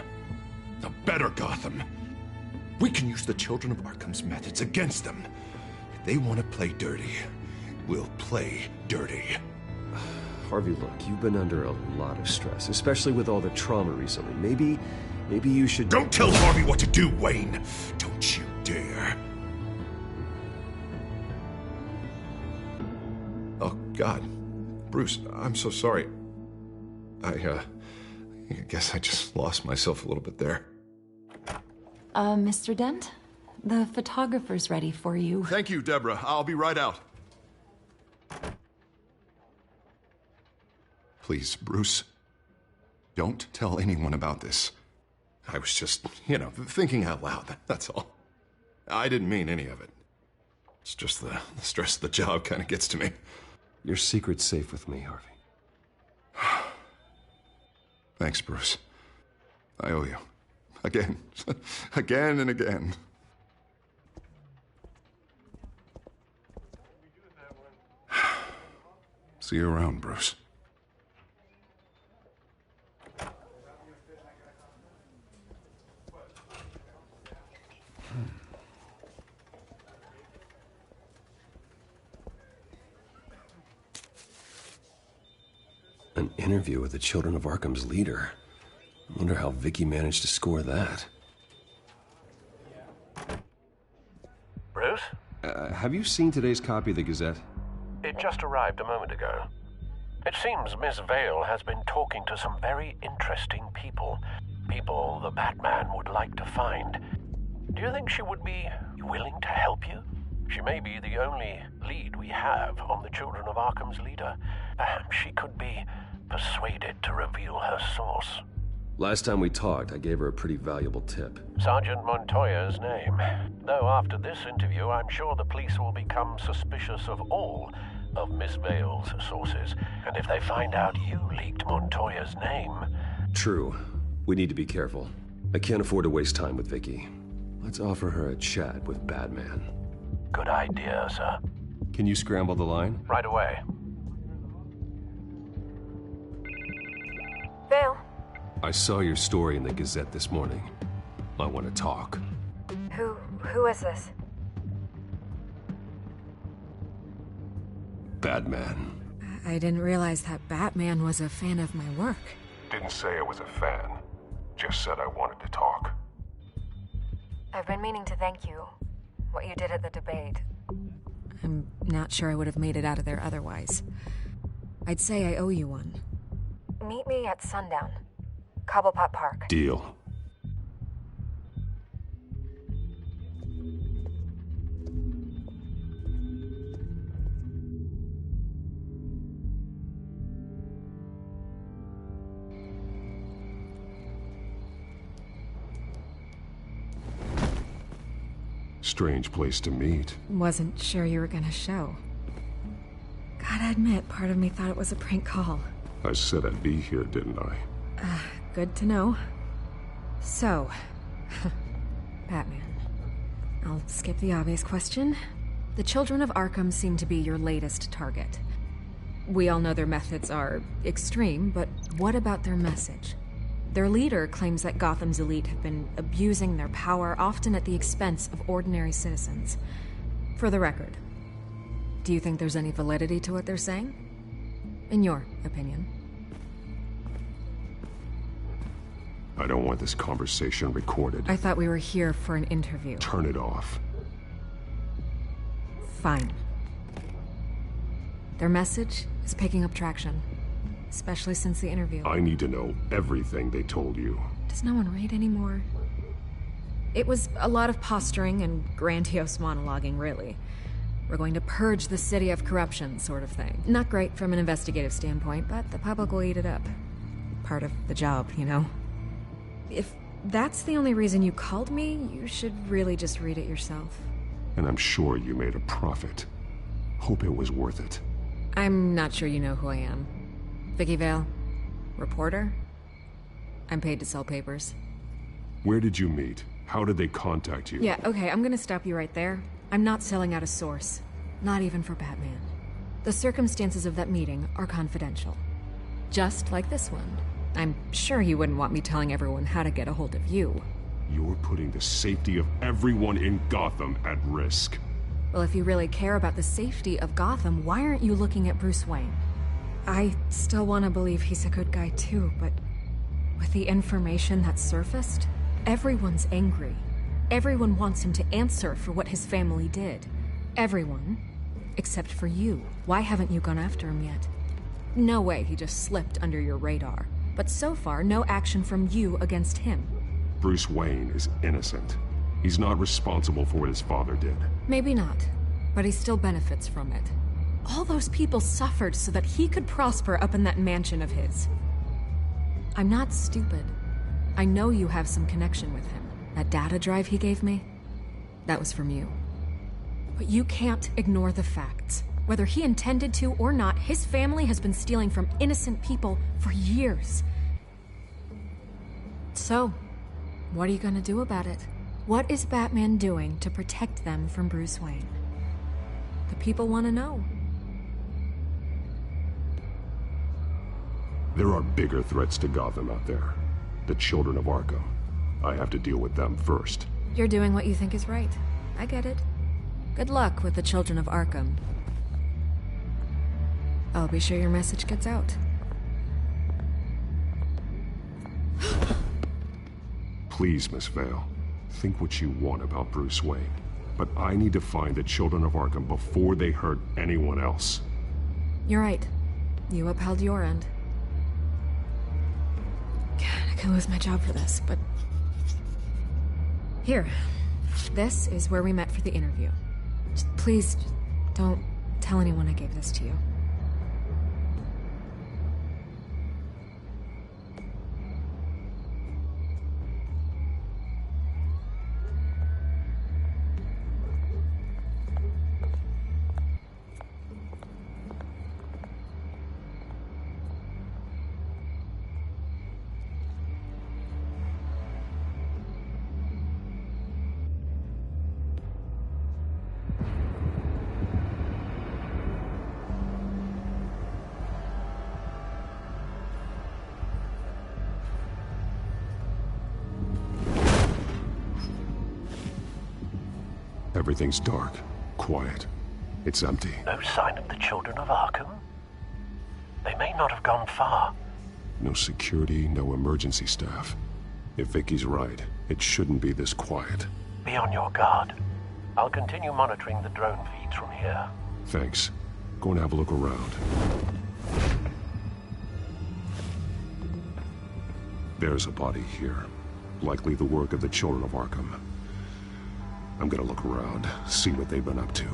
[SPEAKER 10] A better Gotham. We can use the Children of Arkham's methods against them. If they want to play dirty, we'll play dirty.
[SPEAKER 1] Harvey, look, you've been under a lot of stress, especially with all the trauma recently. Maybe you should...
[SPEAKER 10] Don't tell Harvey what to do, Wayne! Don't you dare! Oh, God. Bruce, I'm so sorry. I guess I just lost myself a little bit there.
[SPEAKER 3] Mr. Dent? The photographer's ready for you.
[SPEAKER 8] Thank you, Deborah. I'll be right out. Please, Bruce, don't tell anyone about this. I was just, thinking out loud, that's all. I didn't mean any of it. It's just the stress of the job kind of gets to me.
[SPEAKER 1] Your secret's safe with me, Harvey.
[SPEAKER 8] Thanks, Bruce. I owe you. Again. Again and again. See you around, Bruce.
[SPEAKER 1] An interview with the Children of Arkham's leader. I wonder how Vicky managed to score that.
[SPEAKER 15] Bruce?
[SPEAKER 1] Have you seen today's copy of the Gazette?
[SPEAKER 15] It just arrived a moment ago. It seems Miss Vale has been talking to some very interesting people. People the Batman would like to find. Do you think she would be willing to help you? She may be the only lead we have on the Children of Arkham's leader. Perhaps she could be persuaded to reveal her source.
[SPEAKER 1] Last time we talked, I gave her a pretty valuable tip.
[SPEAKER 15] Sergeant Montoya's name. Though after this interview, I'm sure the police will become suspicious of all of Miss Vale's sources. And if they find out you leaked Montoya's name...
[SPEAKER 1] True. We need to be careful. I can't afford to waste time with Vicky. Let's offer her a chat with Batman.
[SPEAKER 15] Good idea, sir.
[SPEAKER 1] Can you scramble the line?
[SPEAKER 15] Right away.
[SPEAKER 14] Vale.
[SPEAKER 1] I saw your story in the Gazette this morning. I want to talk.
[SPEAKER 14] Who is this?
[SPEAKER 1] Batman.
[SPEAKER 18] I didn't realize that Batman was a fan of my work.
[SPEAKER 13] Didn't say I was a fan. Just said I wanted to talk.
[SPEAKER 14] I've been meaning to thank you. What you did at the debate.
[SPEAKER 18] I'm not sure I would have made it out of there otherwise. I'd say I owe you one.
[SPEAKER 14] Meet me at sundown. Cobblepot Park.
[SPEAKER 1] Deal.
[SPEAKER 13] Strange place to meet.
[SPEAKER 18] Wasn't sure you were gonna show. Gotta admit, part of me thought it was a prank call.
[SPEAKER 13] I said I'd be here, didn't I?
[SPEAKER 18] Good to know. So, Batman. I'll skip the obvious question. The Children of Arkham seem to be your latest target. We all know their methods are extreme, but what about their message? Their leader claims that Gotham's elite have been abusing their power, often at the expense of ordinary citizens. For the record, do you think there's any validity to what they're saying? In your opinion?
[SPEAKER 13] I don't want this conversation recorded.
[SPEAKER 18] I thought we were here for an interview.
[SPEAKER 13] Turn it off.
[SPEAKER 18] Fine. Their message is picking up traction, especially since the interview.
[SPEAKER 13] I need to know everything they told you.
[SPEAKER 18] Does no one read anymore? It was a lot of posturing and grandiose monologuing, really. We're going to purge the city of corruption, sort of thing. Not great from an investigative standpoint, but the public will eat it up. Part of the job, you know? If that's the only reason you called me, you should really just read it yourself.
[SPEAKER 13] And I'm sure you made a profit. Hope it was worth it.
[SPEAKER 18] I'm not sure you know who I am. Vicky Vale, reporter. I'm paid to sell papers.
[SPEAKER 13] Where did you meet? How did they contact you?
[SPEAKER 18] Yeah, okay, I'm gonna stop you right there. I'm not selling out a source. Not even for Batman. The circumstances of that meeting are confidential. Just like this one. I'm sure you wouldn't want me telling everyone how to get a hold of you.
[SPEAKER 13] You're putting the safety of everyone in Gotham at risk.
[SPEAKER 18] Well, if you really care about the safety of Gotham, why aren't you looking at Bruce Wayne? I still want to believe he's a good guy too, but with the information that surfaced, everyone's angry. Everyone wants him to answer for what his family did. Everyone, except for you. Why haven't you gone after him yet? No way he just slipped under your radar. But so far, no action from you against him.
[SPEAKER 13] Bruce Wayne is innocent. He's not responsible for what his father did.
[SPEAKER 18] Maybe not, but he still benefits from it. All those people suffered so that he could prosper up in that mansion of his. I'm not stupid. I know you have some connection with him. That data drive he gave me, that was from you. But you can't ignore the facts. Whether he intended to or not, his family has been stealing from innocent people for years. So, what are you gonna do about it? What is Batman doing to protect them from Bruce Wayne? The people want to know.
[SPEAKER 13] There are bigger threats to Gotham out there. The children of Arkham. I have to deal with them first.
[SPEAKER 18] You're doing what you think is right. I get it. Good luck with the children of Arkham. I'll be sure your message gets out.
[SPEAKER 13] Please, Miss Vale. Think what you want about Bruce Wayne. But I need to find the children of Arkham before they hurt anyone else.
[SPEAKER 18] You're right. You upheld your end. God, I could lose my job for this, but... Here. This is where we met for the interview. Please, don't tell anyone I gave this to you.
[SPEAKER 13] Everything's dark, quiet. It's empty.
[SPEAKER 15] No sign of the children of Arkham? They may not have gone far.
[SPEAKER 13] No security, no emergency staff. If Vicky's right, it shouldn't be this quiet.
[SPEAKER 15] Be on your guard. I'll continue monitoring the drone feeds from here.
[SPEAKER 13] Thanks. Go and have a look around. There's a body here. Likely the work of the children of Arkham. I'm gonna look around, see what they've been up to.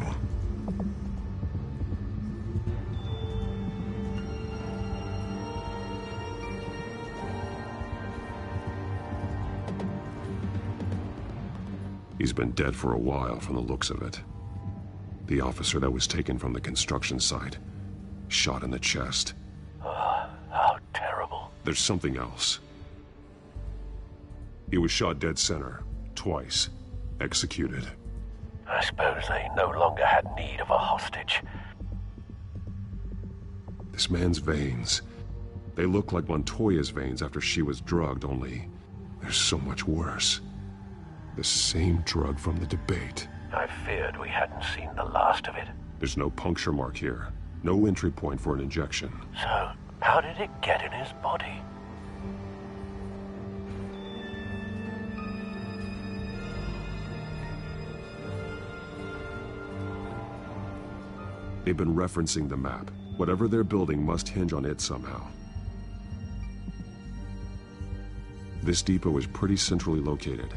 [SPEAKER 13] He's been dead for a while from the looks of it. The officer that was taken from the construction site. Shot in the chest.
[SPEAKER 15] How terrible.
[SPEAKER 13] There's something else. He was shot dead center, twice. Executed.
[SPEAKER 15] I suppose they no longer had need of a hostage.
[SPEAKER 13] This man's veins. They look like Montoya's veins after she was drugged, only they're so much worse. The same drug from the debate.
[SPEAKER 15] I feared we hadn't seen the last of it.
[SPEAKER 13] There's no puncture mark here. No entry point for an injection.
[SPEAKER 15] So, how did it get in his body?
[SPEAKER 13] They've been referencing the map. Whatever they're building must hinge on it somehow. This depot is pretty centrally located.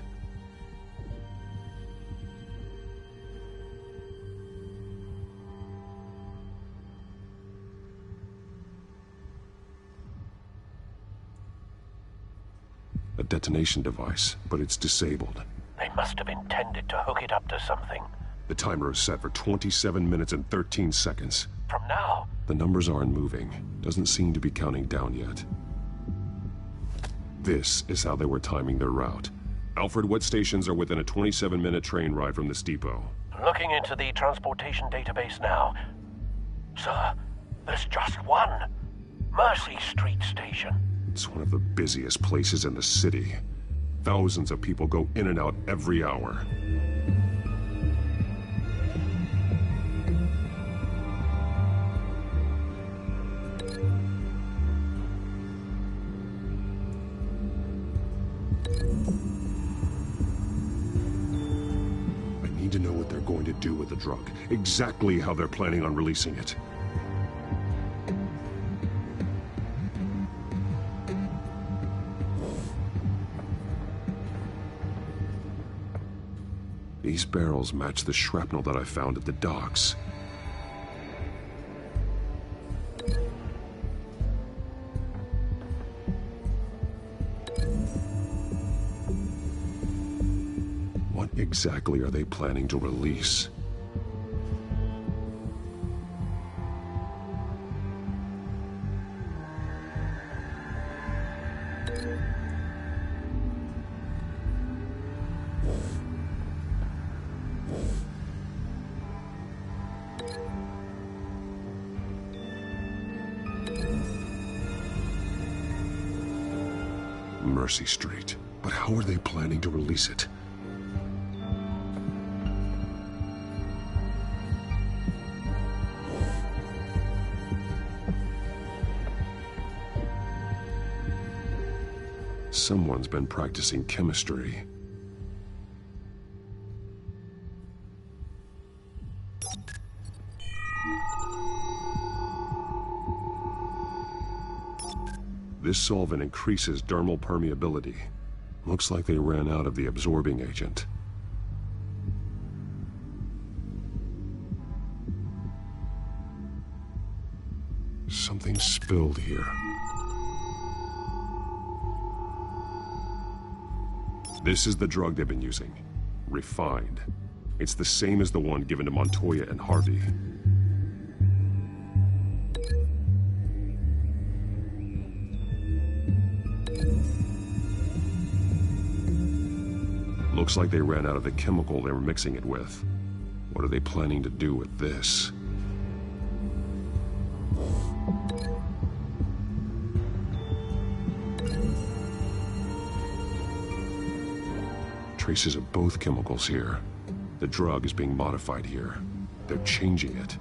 [SPEAKER 13] A detonation device, but it's disabled.
[SPEAKER 15] They must have intended to hook it up to something.
[SPEAKER 13] The timer is set for 27 minutes and 13 seconds.
[SPEAKER 15] From now?
[SPEAKER 13] The numbers aren't moving. Doesn't seem to be counting down yet. This is how they were timing their route. Alfred, what stations are within a 27-minute train ride from this depot?
[SPEAKER 15] Looking into the transportation database now. Sir, there's just one. Mercy Street Station.
[SPEAKER 13] It's one of the busiest places in the city. Thousands of people go in and out every hour. I need to know what they're going to do with the drug. Exactly how they're planning on releasing it. These barrels match the shrapnel that I found at the docks. What exactly are they planning to release? Mercy Street. But how are they planning to release it? Someone's been practicing chemistry. This solvent increases dermal permeability. Looks like they ran out of the absorbing agent. Something spilled here. This is the drug they've been using. Refined. It's the same as the one given to Montoya and Harvey. Looks like they ran out of the chemical they were mixing it with. What are they planning to do with this? Traces of both chemicals here. The drug is being modified here. They're changing it.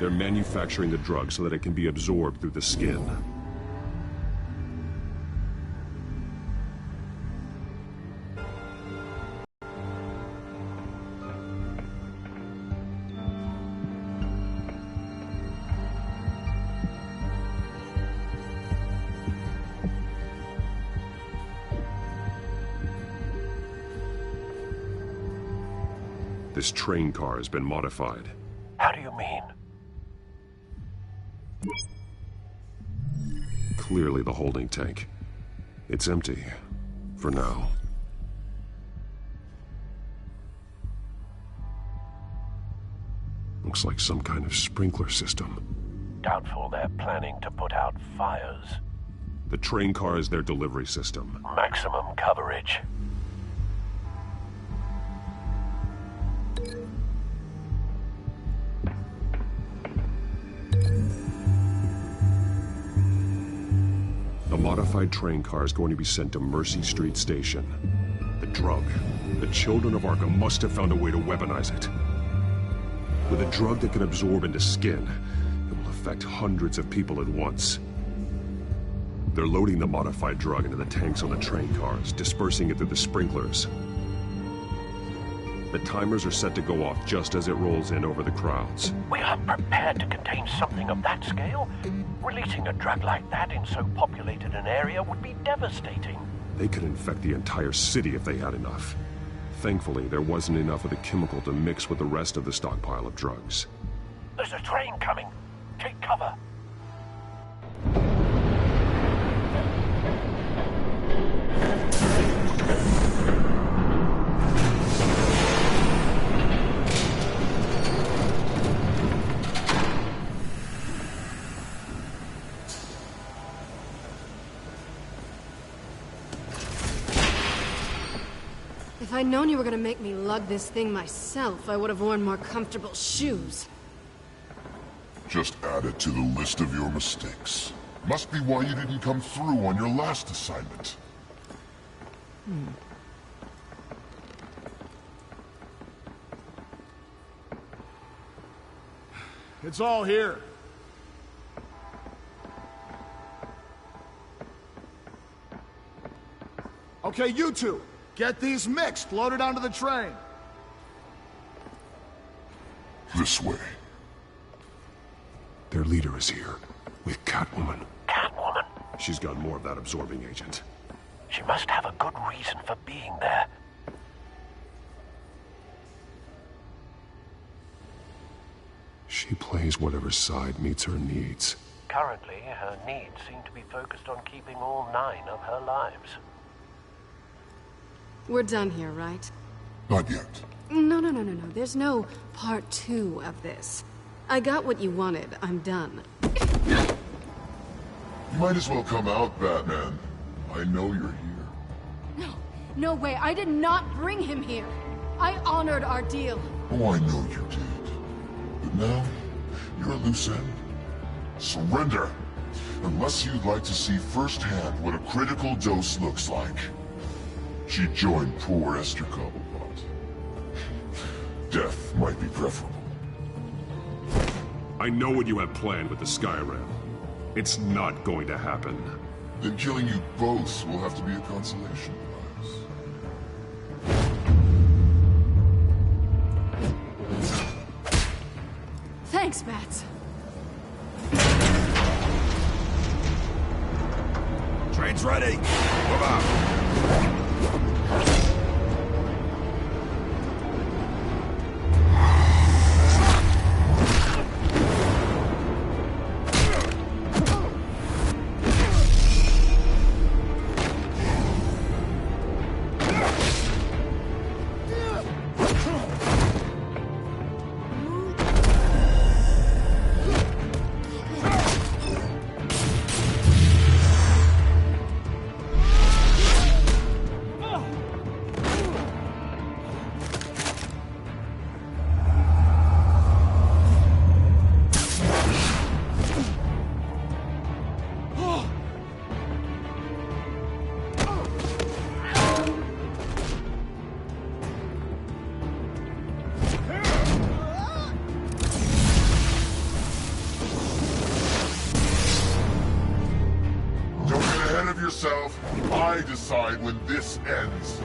[SPEAKER 13] They're manufacturing the drug so that it can be absorbed through the skin. This train car has been modified.
[SPEAKER 15] How do you mean?
[SPEAKER 13] Clearly the holding tank. It's empty. For now. Looks like some kind of sprinkler system.
[SPEAKER 15] Doubtful they're planning to put out fires.
[SPEAKER 13] The train car is their delivery system.
[SPEAKER 15] Maximum coverage.
[SPEAKER 13] The modified train car is going to be sent to Mercy Street Station. The drug. The children of Arkham must have found a way to weaponize it. With a drug that can absorb into skin, it will affect hundreds of people at once. They're loading the modified drug into the tanks on the train cars, dispersing it through the sprinklers. The timers are set to go off just as it rolls in over the crowds.
[SPEAKER 15] We aren't prepared to contain something of that scale. Releasing a drug like that in so populated an area would be devastating.
[SPEAKER 13] They could infect the entire city if they had enough. Thankfully, there wasn't enough of the chemical to mix with the rest of the stockpile of drugs.
[SPEAKER 15] There's a train coming. Take cover.
[SPEAKER 18] If I'd known you were gonna make me lug this thing myself, I would have worn more comfortable shoes.
[SPEAKER 11] Just add it to the list of your mistakes. Must be why you didn't come through on your last assignment.
[SPEAKER 20] It's all here. Okay, you two, get these mixed, loaded onto the train.
[SPEAKER 11] This way.
[SPEAKER 13] Their leader is here, with Catwoman.
[SPEAKER 15] Catwoman?
[SPEAKER 13] She's got more of that absorbing agent.
[SPEAKER 15] She must have a good reason for being there.
[SPEAKER 13] She plays whatever side meets her needs.
[SPEAKER 15] Currently, her needs seem to be focused on keeping all 9 of her lives.
[SPEAKER 18] We're done here, right?
[SPEAKER 11] Not yet.
[SPEAKER 18] No. There's no part 2 of this. I got what you wanted. I'm done.
[SPEAKER 11] You might as well come out, Batman. I know you're here.
[SPEAKER 18] No way. I did not bring him here. I honored our deal.
[SPEAKER 11] Oh, I know you did. But now, you're a loose end. Surrender! Unless you'd like to see firsthand what a critical dose looks like. She joined poor Esther Cobblepot. Death might be preferable.
[SPEAKER 13] I know what you have planned with the Skyrim. It's not going to happen.
[SPEAKER 11] Then killing you both will have to be a consolation prize.
[SPEAKER 18] Thanks, Bats.
[SPEAKER 20] Train's ready. Move out.
[SPEAKER 11] Yourself. I decide when this ends.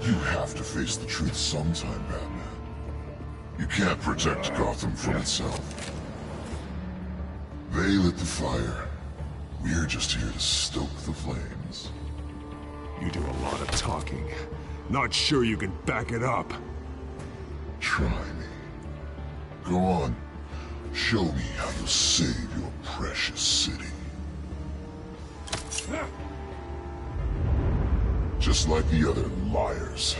[SPEAKER 11] You have to face the truth sometime, Batman. You can't protect Gotham from itself. They lit the fire. We're just here to stoke the flames.
[SPEAKER 13] You do a lot of talking. Not sure you can back it up.
[SPEAKER 11] Try me. Go on. Show me how you'll save your precious city. Just like the other liars.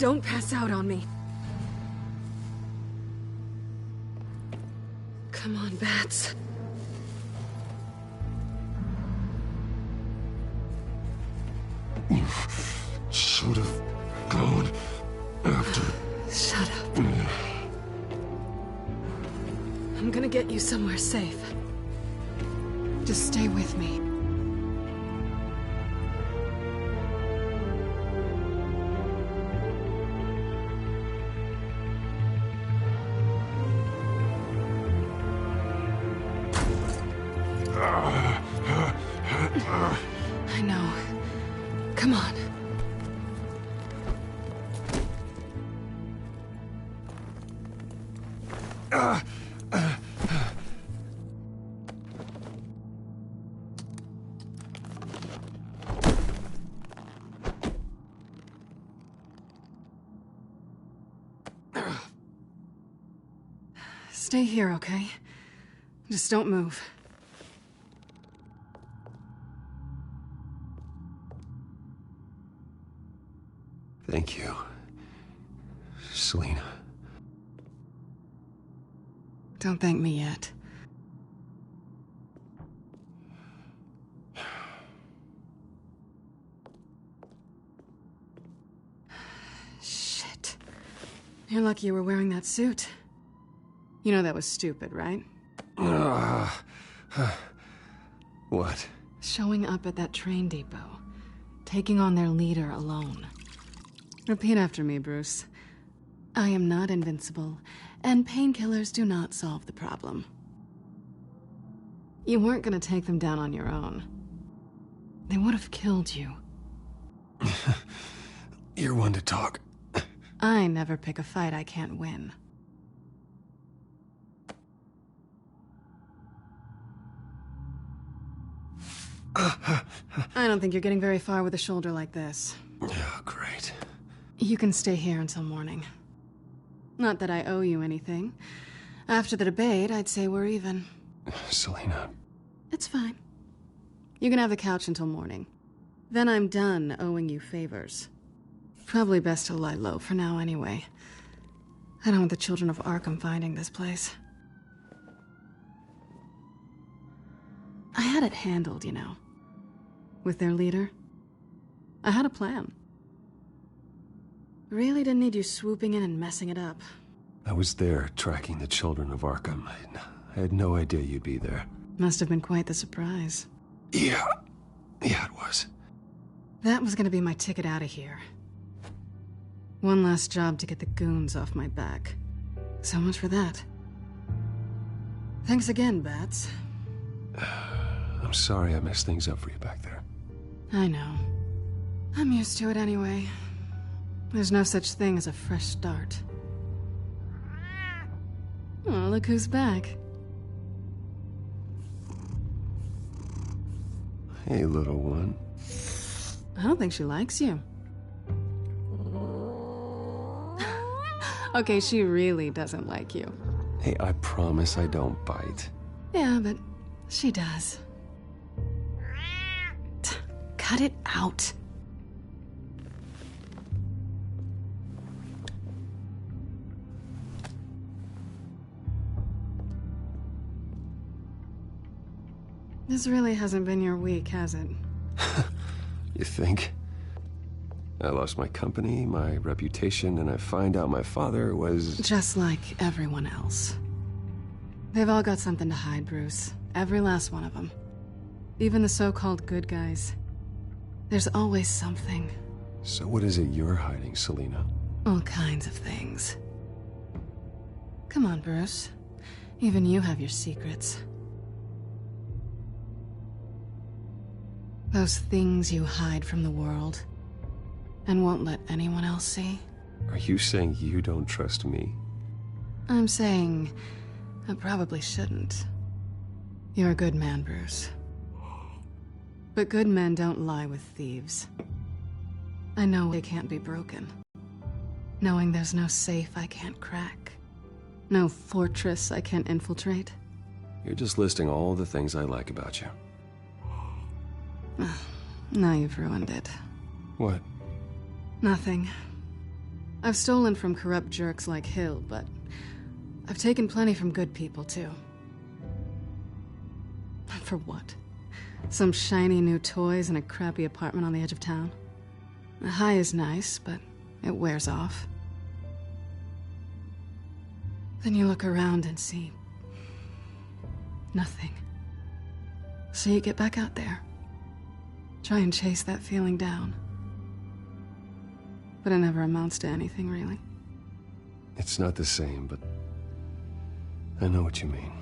[SPEAKER 18] Don't pass out on me. Come on, Bats.
[SPEAKER 13] You should have gone after...
[SPEAKER 18] Shut up. I'm gonna get you somewhere safe. Just stay with me. I know. Come on. Stay here, okay? Just don't move.
[SPEAKER 1] Thank you, Selina.
[SPEAKER 18] Don't thank me yet. Shit. You're lucky you were wearing that suit. You know that was stupid, right?
[SPEAKER 1] What?
[SPEAKER 18] Showing up at that train depot. Taking on their leader alone. Repeat after me, Bruce. I am not invincible, and painkillers do not solve the problem. You weren't gonna take them down on your own. They would have killed you.
[SPEAKER 1] You're one to talk.
[SPEAKER 18] I never pick a fight I can't win. I don't think you're getting very far with a shoulder like this.
[SPEAKER 1] Oh, great.
[SPEAKER 18] You can stay here until morning. Not that I owe you anything. After the debate, I'd say we're even.
[SPEAKER 1] Selina.
[SPEAKER 18] It's fine. You can have the couch until morning. Then I'm done owing you favors. Probably best to lie low for now anyway. I don't want the children of Arkham finding this place. I had it handled, you know. With their leader. I had a plan. Really didn't need you swooping in and messing it up.
[SPEAKER 1] I was there tracking the children of Arkham. I had no idea you'd be there.
[SPEAKER 18] Must have been quite the surprise.
[SPEAKER 1] Yeah. Yeah, it was.
[SPEAKER 18] That was gonna be my ticket out of here. One last job to get the goons off my back. So much for that. Thanks again, Bats.
[SPEAKER 1] I'm sorry I messed things up for you back there.
[SPEAKER 18] I know. I'm used to it anyway. There's no such thing as a fresh start. Oh, look who's back.
[SPEAKER 1] Hey, little one.
[SPEAKER 18] I don't think she likes you. Okay, she really doesn't like you.
[SPEAKER 1] Hey, I promise I don't bite.
[SPEAKER 18] Yeah, but she does. Cut it out. This really hasn't been your week, has it?
[SPEAKER 1] You think? I lost my company, my reputation, and I find out my father was...
[SPEAKER 18] Just like everyone else. They've all got something to hide, Bruce. Every last one of them. Even the so-called good guys. There's always something.
[SPEAKER 1] So what is it you're hiding, Selina?
[SPEAKER 18] All kinds of things. Come on, Bruce. Even you have your secrets. Those things you hide from the world and won't let anyone else see.
[SPEAKER 1] Are you saying you don't trust me?
[SPEAKER 18] I'm saying I probably shouldn't. You're a good man, Bruce. But good men don't lie with thieves. I know they can't be broken. Knowing there's no safe I can't crack. No fortress I can't infiltrate.
[SPEAKER 1] You're just listing all the things I like about you.
[SPEAKER 18] Now you've ruined it.
[SPEAKER 1] What?
[SPEAKER 18] Nothing.
[SPEAKER 17] I've stolen from corrupt jerks like Hill, but I've taken plenty from good people, too. For what? Some shiny new toys and a crappy apartment on the edge of town? The high is nice, but it wears off. Then you look around and see nothing. So you get back out there. Try and chase that feeling down. But it never amounts to anything, really.
[SPEAKER 1] It's not the same, but I know what you mean.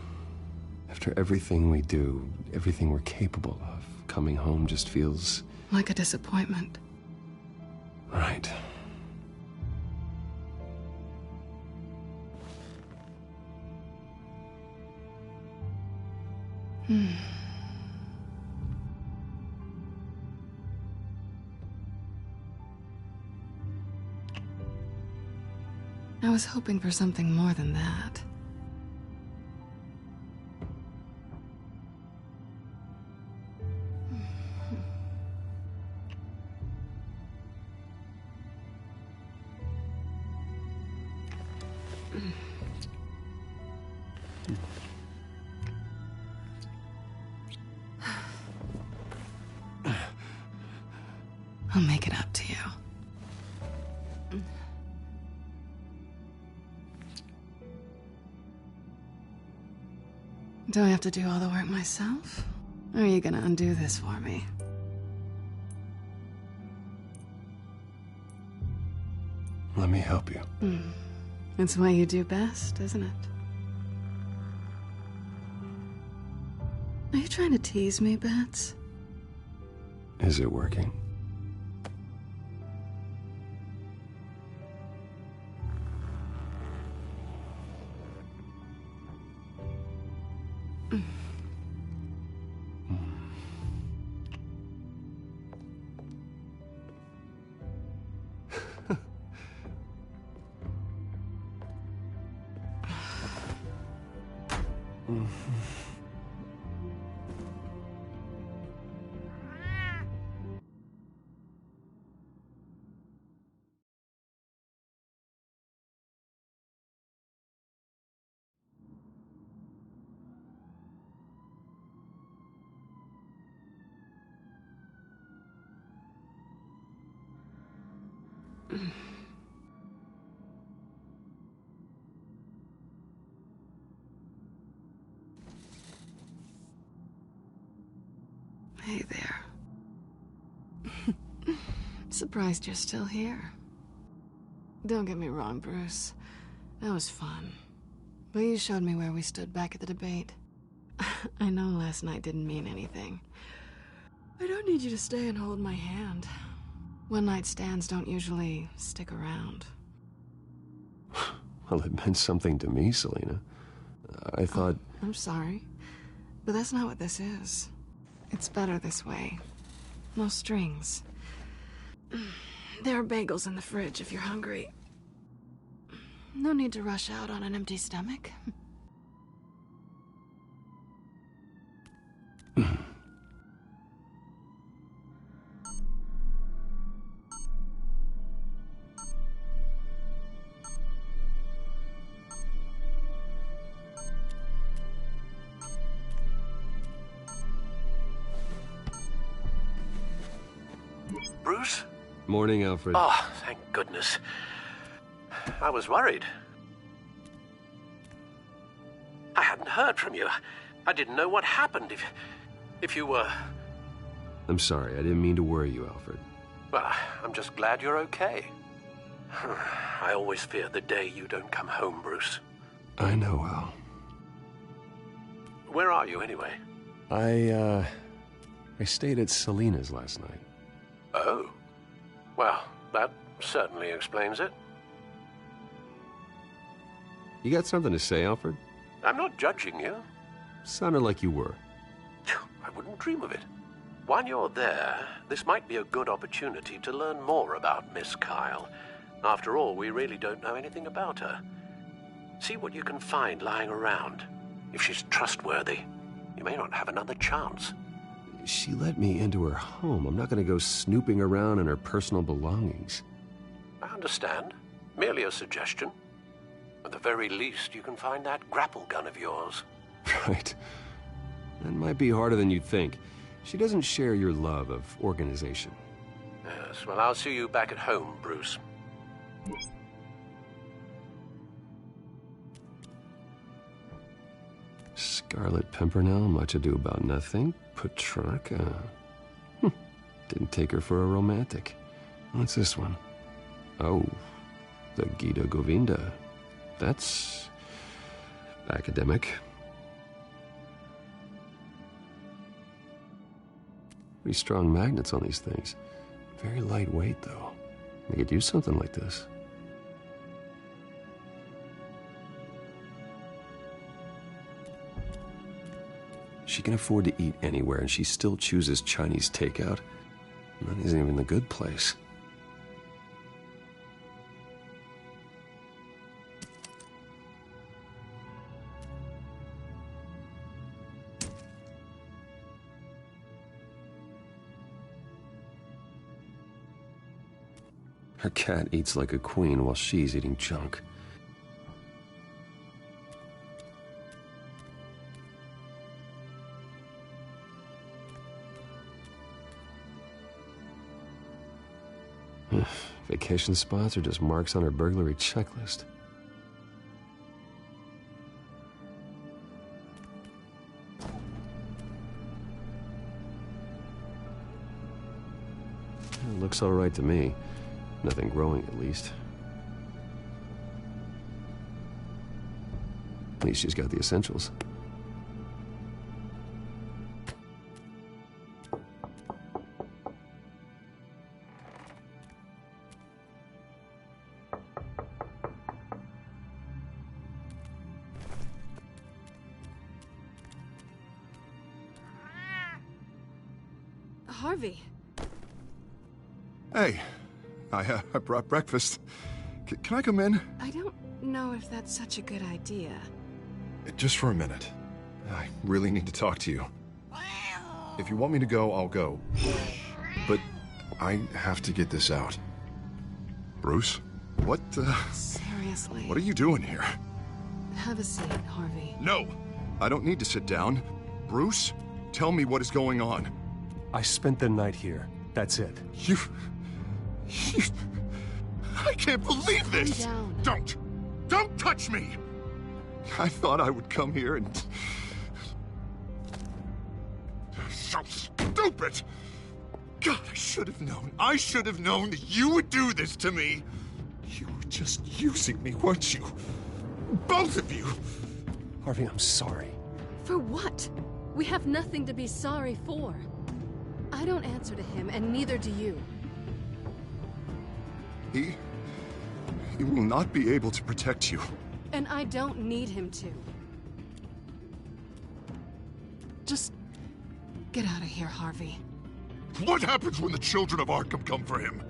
[SPEAKER 1] After everything we do, everything we're capable of, coming home just feels...
[SPEAKER 17] like a disappointment.
[SPEAKER 1] Right.
[SPEAKER 17] I was hoping for something more than that. I'll make it up to you. Do I have to do all the work myself? Or are you gonna undo this for me?
[SPEAKER 1] Let me help you.
[SPEAKER 17] It's what you do best, isn't it? Are you trying to tease me, Bats?
[SPEAKER 1] Is it working?
[SPEAKER 17] Hey there. Surprised you're still here. Don't get me wrong, Bruce. That was fun. But you showed me where we stood back at the debate. I know last night didn't mean anything. I don't need you to stay and hold my hand. One-night stands don't usually stick around.
[SPEAKER 1] Well, it meant something to me, Selina. I thought...
[SPEAKER 17] I'm sorry, but that's not what this is. It's better this way. No strings. There are bagels in the fridge if you're hungry. No need to rush out on an empty stomach.
[SPEAKER 15] Bruce?
[SPEAKER 1] Morning, Alfred.
[SPEAKER 15] Oh, thank goodness. I was worried. I hadn't heard from you. I didn't know what happened if you were...
[SPEAKER 1] I'm sorry, I didn't mean to worry you, Alfred.
[SPEAKER 15] Well, I'm just glad you're okay. I always fear the day you don't come home, Bruce.
[SPEAKER 1] I know, Al.
[SPEAKER 15] Where are you, anyway?
[SPEAKER 1] I stayed at Selina's last night.
[SPEAKER 15] Oh. Well, that certainly explains it.
[SPEAKER 1] You got something to say, Alfred?
[SPEAKER 15] I'm not judging you.
[SPEAKER 1] Sounded like you were.
[SPEAKER 15] I wouldn't dream of it. While you're there, this might be a good opportunity to learn more about Miss Kyle. After all, we really don't know anything about her. See what you can find lying around. If she's trustworthy, you may not have another chance.
[SPEAKER 1] She let me into her home. I'm not going to go snooping around in her personal belongings.
[SPEAKER 15] I understand. Merely a suggestion. At the very least, you can find that grapple gun of yours.
[SPEAKER 1] Right. That might be harder than you'd think. She doesn't share your love of organization.
[SPEAKER 15] Yes, well, I'll see you back at home, Bruce.
[SPEAKER 1] Scarlet Pimpernel, much ado about nothing. Petrarca. Didn't take her for a romantic. What's this one? Oh, the Gita Govinda. That's academic. Pretty strong magnets on these things. Very lightweight, though. They could use something like this. She can afford to eat anywhere, and she still chooses Chinese takeout. That isn't even the good place. Her cat eats like a queen while she's eating junk. Vacation spots are just marks on her burglary checklist. It looks all right to me. Nothing growing, at least. At least she's got the essentials.
[SPEAKER 17] Harvey.
[SPEAKER 8] Hey, I brought breakfast. Can I come in?
[SPEAKER 17] I don't know if that's such a good idea.
[SPEAKER 8] Just for a minute. I really need to talk to you. If you want me to go, I'll go. But I have to get this out. Bruce? What,
[SPEAKER 17] Seriously.
[SPEAKER 8] What are you doing here?
[SPEAKER 17] Have a seat, Harvey.
[SPEAKER 8] No! I don't need to sit down. Bruce, tell me what is going on.
[SPEAKER 13] I spent the night here. That's it.
[SPEAKER 8] You... I can't believe this!
[SPEAKER 17] Calm down.
[SPEAKER 8] Don't touch me! I thought I would come here and... So stupid! God, I should have known. I should have known that you would do this to me. You were just using me, weren't you? Both of you!
[SPEAKER 13] Harvey, I'm sorry.
[SPEAKER 17] For what? We have nothing to be sorry for. I don't answer to him, and neither do you.
[SPEAKER 8] He will not be able to protect you.
[SPEAKER 17] And I don't need him to. Just get out of here, Harvey.
[SPEAKER 8] What happens when the children of Arkham come for him?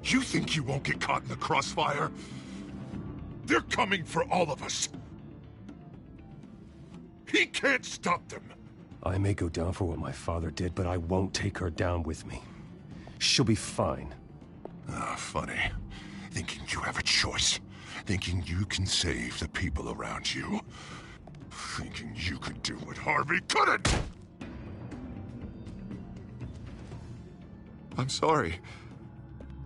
[SPEAKER 8] You think you won't get caught in the crossfire? They're coming for all of us. He can't stop them.
[SPEAKER 13] I may go down for what my father did, but I won't take her down with me. She'll be fine.
[SPEAKER 8] Ah, funny. Thinking you have a choice. Thinking you can save the people around you. Thinking you could do what Harvey couldn't! I'm sorry.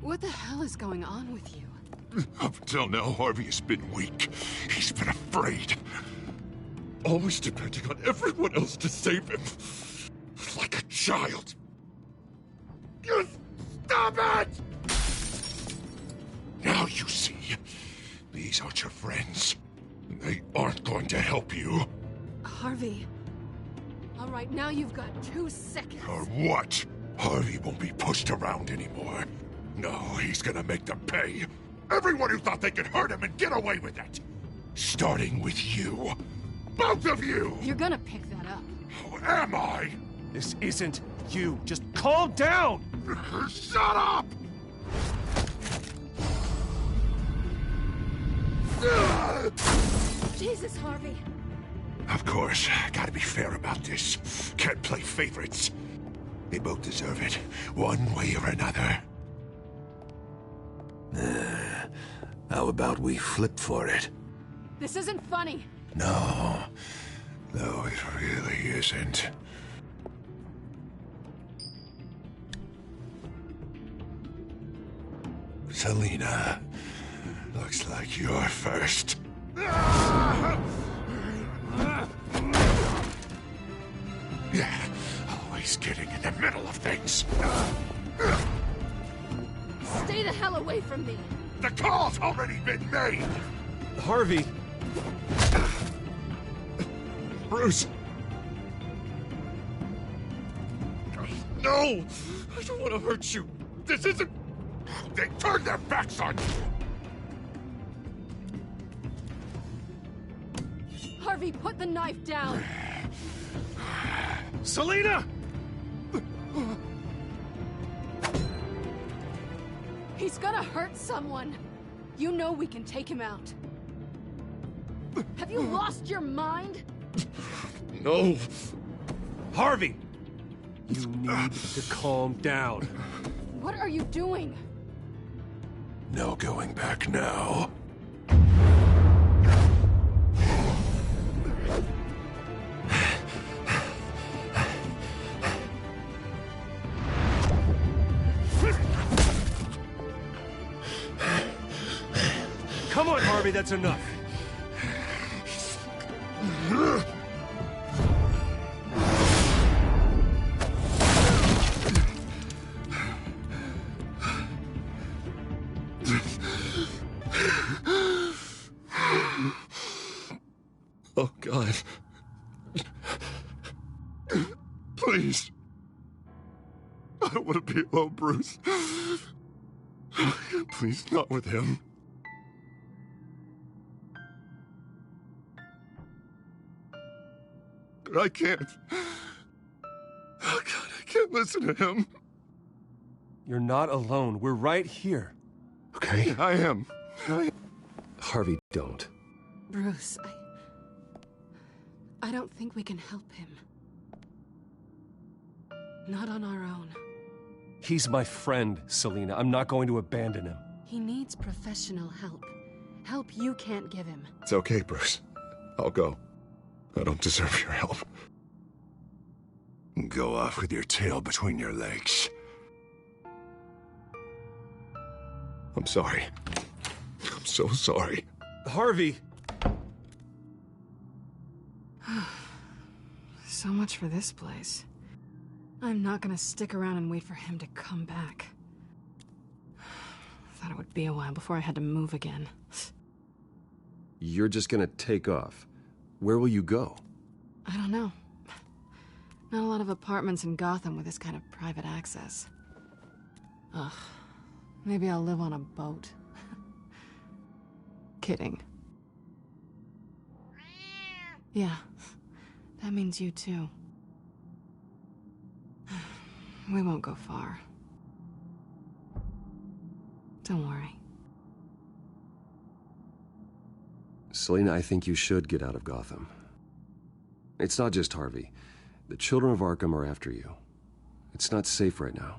[SPEAKER 17] What the hell is going on with you?
[SPEAKER 8] Up until now, Harvey has been weak. He's been afraid. Always depending on everyone else to save him. Like a child. You stop it! Now you see. These aren't your friends. They aren't going to help you.
[SPEAKER 17] Harvey. All right, now you've got 2 seconds.
[SPEAKER 8] Or what? Harvey won't be pushed around anymore. No, he's gonna make them pay. Everyone who thought they could hurt him and get away with it. Starting with you. Both of you!
[SPEAKER 17] You're gonna pick that up.
[SPEAKER 8] Who am I?
[SPEAKER 13] This isn't you. Just calm down!
[SPEAKER 8] Shut up!
[SPEAKER 17] Jesus, Harvey.
[SPEAKER 8] Of course, gotta be fair about this. Can't play favorites. They both deserve it, one way or another.
[SPEAKER 7] How about we flip for it?
[SPEAKER 17] This isn't funny.
[SPEAKER 7] No. No, it really isn't. Selina, looks like you're first. Yeah, always getting in the middle of things.
[SPEAKER 17] Stay the hell away from me.
[SPEAKER 7] The call's already been made.
[SPEAKER 1] Harvey.
[SPEAKER 7] Bruce. No! I don't want to hurt you. This isn't... They turned their backs on you.
[SPEAKER 17] Harvey, put the knife down.
[SPEAKER 1] Selina!
[SPEAKER 17] He's gonna hurt someone. You know we can take him out. Have you lost your mind?
[SPEAKER 7] No.
[SPEAKER 1] Harvey! You need to calm down.
[SPEAKER 17] What are you doing?
[SPEAKER 7] No going back now.
[SPEAKER 1] Come on, Harvey, that's enough.
[SPEAKER 7] Oh, God. Please. I don't want to be alone, Bruce. Please, not with him. But I can't. Oh, God, I can't listen to him.
[SPEAKER 1] You're not alone. We're right here.
[SPEAKER 7] Okay? I am.
[SPEAKER 1] Harvey, don't.
[SPEAKER 17] Bruce, I don't think we can help him. Not on our own.
[SPEAKER 1] He's my friend, Selina. I'm not going to abandon him.
[SPEAKER 17] He needs professional help. Help you can't give him.
[SPEAKER 7] It's okay, Bruce. I'll go. I don't deserve your help. Go off with your tail between your legs. I'm sorry. I'm so sorry.
[SPEAKER 1] Harvey!
[SPEAKER 17] So much for this place. I'm not gonna stick around and wait for him to come back. Thought it would be a while before I had to move again.
[SPEAKER 1] You're just gonna take off. Where will you go?
[SPEAKER 17] I don't know. Not a lot of apartments in Gotham with this kind of private access. Ugh. Maybe I'll live on a boat. Kidding. Yeah. That means you too. We won't go far. Don't worry.
[SPEAKER 1] Selina, I think you should get out of Gotham. It's not just Harvey. The children of Arkham are after you. It's not safe right now.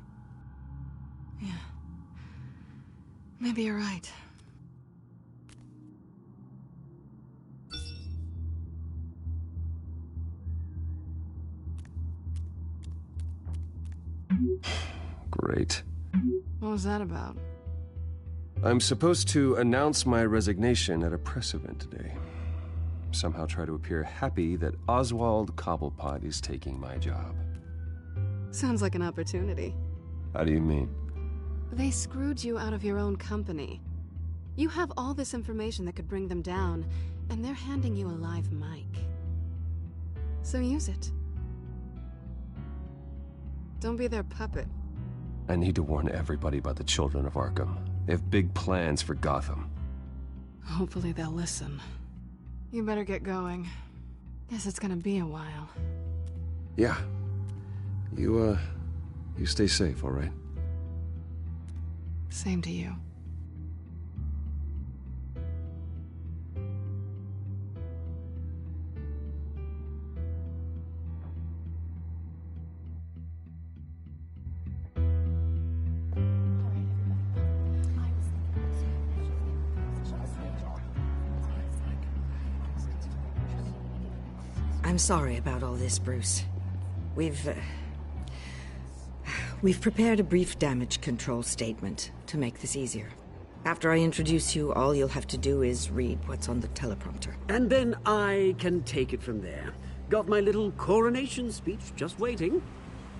[SPEAKER 17] Yeah. Maybe you're right.
[SPEAKER 1] Great.
[SPEAKER 17] What was that about?
[SPEAKER 1] I'm supposed to announce my resignation at a press event today. Somehow try to appear happy that Oswald Cobblepot is taking my job.
[SPEAKER 17] Sounds like an opportunity.
[SPEAKER 1] How do you mean?
[SPEAKER 17] They screwed you out of your own company. You have all this information that could bring them down, and they're handing you a live mic. So use it. Don't be their puppet.
[SPEAKER 1] I need to warn everybody about the children of Arkham. They have big plans for Gotham.
[SPEAKER 17] Hopefully they'll listen. You better get going. Guess it's gonna be a while.
[SPEAKER 1] Yeah. You stay safe, all right?
[SPEAKER 17] Same to you.
[SPEAKER 22] I'm sorry about all this, Bruce. We've prepared a brief damage control statement to make this easier. After I introduce you, all you'll have to do is read what's on the teleprompter.
[SPEAKER 2] And then I can take it from there. Got my little coronation speech just waiting.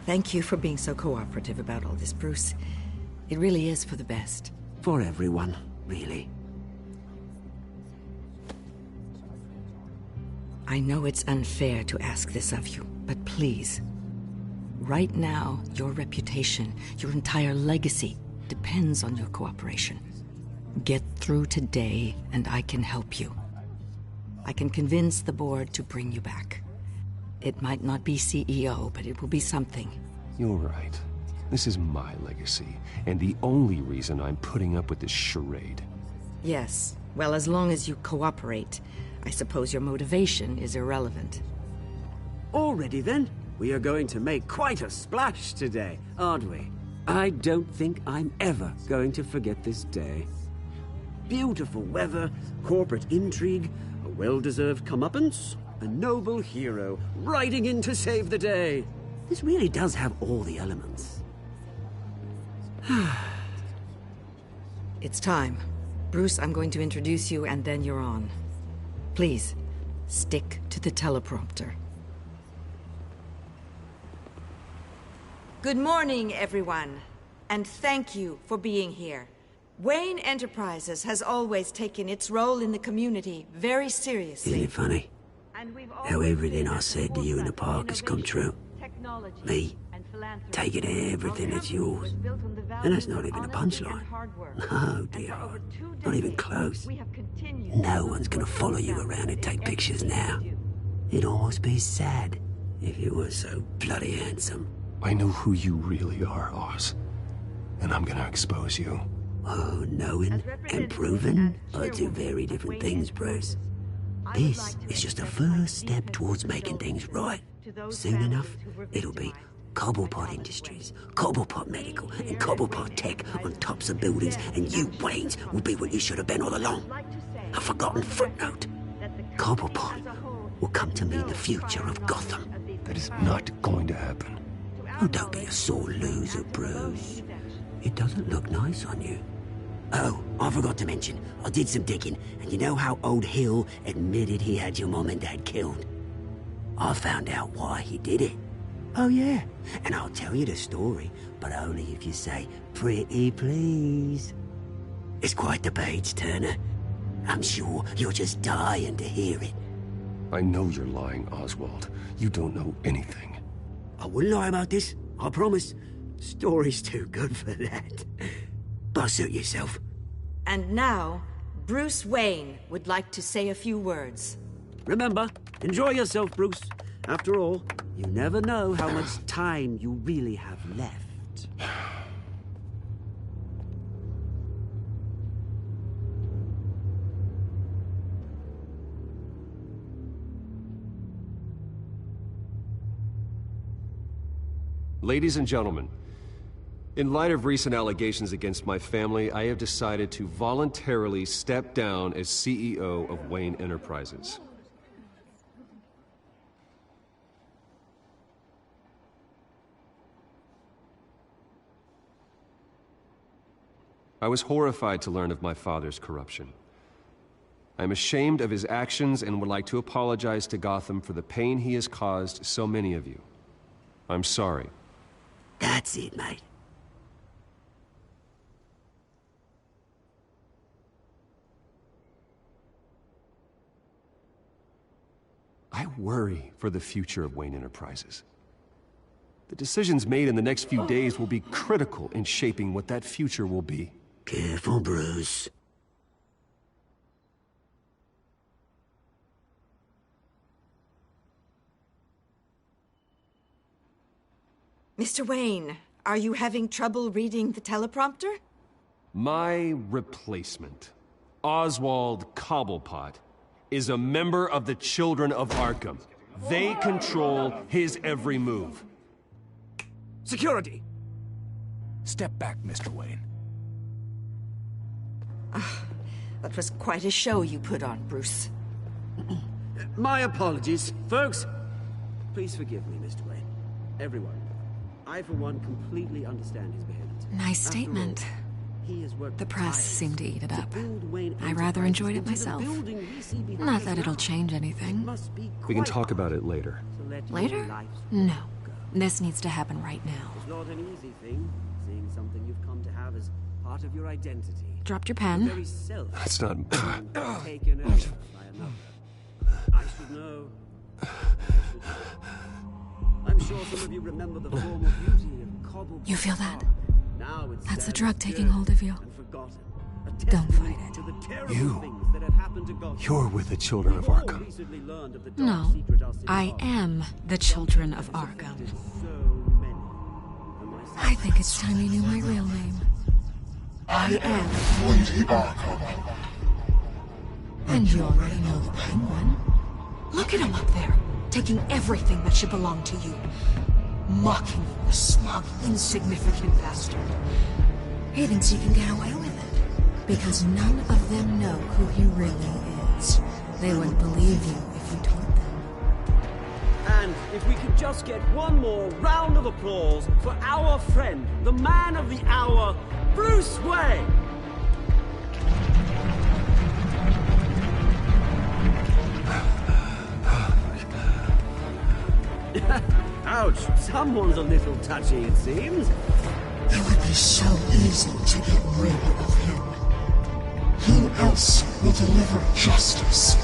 [SPEAKER 22] Thank you for being so cooperative about all this, Bruce. It really is for the best.
[SPEAKER 2] For everyone, really.
[SPEAKER 22] I know it's unfair to ask this of you, but please. Right now, your reputation, your entire legacy, depends on your cooperation. Get through today, and I can help you. I can convince the board to bring you back. It might not be CEO, but it will be something.
[SPEAKER 1] You're right. This is my legacy, and the only reason I'm putting up with this charade.
[SPEAKER 22] Yes. Well, as long as you cooperate, I suppose your motivation is irrelevant.
[SPEAKER 2] Already then, we are going to make quite a splash today, aren't we? I don't think I'm ever going to forget this day. Beautiful weather, corporate intrigue, a well-deserved comeuppance, a noble hero riding in to save the day. This really does have all the elements.
[SPEAKER 22] It's time. Bruce, I'm going to introduce you, and then you're on. Please, stick to the teleprompter. Good morning, everyone, and thank you for being here. Wayne Enterprises has always taken its role in the community very seriously.
[SPEAKER 2] Isn't it funny how everything I said to you in the park has come true? Me, taking everything that's yours. And that's not even a punchline. No, dear, not even close. No one's gonna follow you around and take pictures now. It'd almost be sad if you were so bloody handsome.
[SPEAKER 1] I know who you really are, Oz. And I'm gonna expose you.
[SPEAKER 2] Oh, knowing and proving are two very different things, Bruce. This is just a first step towards making things right. Soon enough, it'll be Cobblepot Industries, Cobblepot Medical, and Cobblepot Tech on tops of buildings, and you, Waynes, will be what you should have been all along. A forgotten footnote. Cobblepot will come to mean the future of Gotham.
[SPEAKER 1] That is not going to happen.
[SPEAKER 2] Oh, don't be a sore loser, Bruce. It doesn't look nice on you. Oh, I forgot to mention, I did some digging, and you know how old Hill admitted he had your mom and dad killed? I found out why he did it. Oh, yeah, and I'll tell you the story, but only if you say, pretty please. It's quite the page, Turner. I'm sure you're just dying to hear it.
[SPEAKER 1] I know you're lying, Oswald. You don't know anything.
[SPEAKER 2] I wouldn't lie about this, I promise. Story's too good for that. But suit yourself.
[SPEAKER 22] And now, Bruce Wayne would like to say a few words.
[SPEAKER 2] Remember, enjoy yourself, Bruce. After all, you never know how much time you really have left.
[SPEAKER 1] Ladies and gentlemen, in light of recent allegations against my family, I have decided to voluntarily step down as CEO of Wayne Enterprises. I was horrified to learn of my father's corruption. I am ashamed of his actions and would like to apologize to Gotham for the pain he has caused so many of you. I'm sorry.
[SPEAKER 2] That's it, mate.
[SPEAKER 1] I worry for the future of Wayne Enterprises. The decisions made in the next few days will be critical in shaping what that future will be.
[SPEAKER 2] Careful, Bruce.
[SPEAKER 22] Mr. Wayne, are you having trouble reading the teleprompter?
[SPEAKER 1] My replacement, Oswald Cobblepot, is a member of the Children of Arkham. They control his every move.
[SPEAKER 2] Security!
[SPEAKER 6] Step back, Mr. Wayne.
[SPEAKER 22] That was quite a show you put on, Bruce.
[SPEAKER 2] My apologies. Folks, Please forgive me, Mr. Wayne. Everyone. I, for one, completely understand his behavior.
[SPEAKER 18] Nice statement. The press seemed to eat it up. I rather enjoyed it myself. Not that it'll change anything.
[SPEAKER 1] We can talk about it later.
[SPEAKER 18] Later? No. This needs to happen right now.
[SPEAKER 2] It's not an easy thing, seeing something you've come to have as part of your identity.
[SPEAKER 18] Dropped your pen.
[SPEAKER 1] That's not...
[SPEAKER 2] Taken over by another. I should know. I'm sure some of you remember the form of beauty of cobbled.
[SPEAKER 18] You feel that?
[SPEAKER 2] Now it's
[SPEAKER 18] That's the drug taking hold of you. Don't fight it.
[SPEAKER 1] You're with the Children of Arkham.
[SPEAKER 18] No, I am the Children of Arkham. I think it's time you knew my real name. I am
[SPEAKER 11] Lady Arkham.
[SPEAKER 18] And you already know the Penguin. Look at him up there, taking everything that should belong to you. Mocking you, a smug, insignificant bastard. He thinks he can get away with it, because none of them know who he really is. They wouldn't believe you if you told them.
[SPEAKER 2] And if we could just get one more round of applause for our friend, the man of the hour, Bruce Wayne! Ouch, someone's a little touchy, it seems.
[SPEAKER 11] It would be so easy to get rid of him. Who else will deliver justice?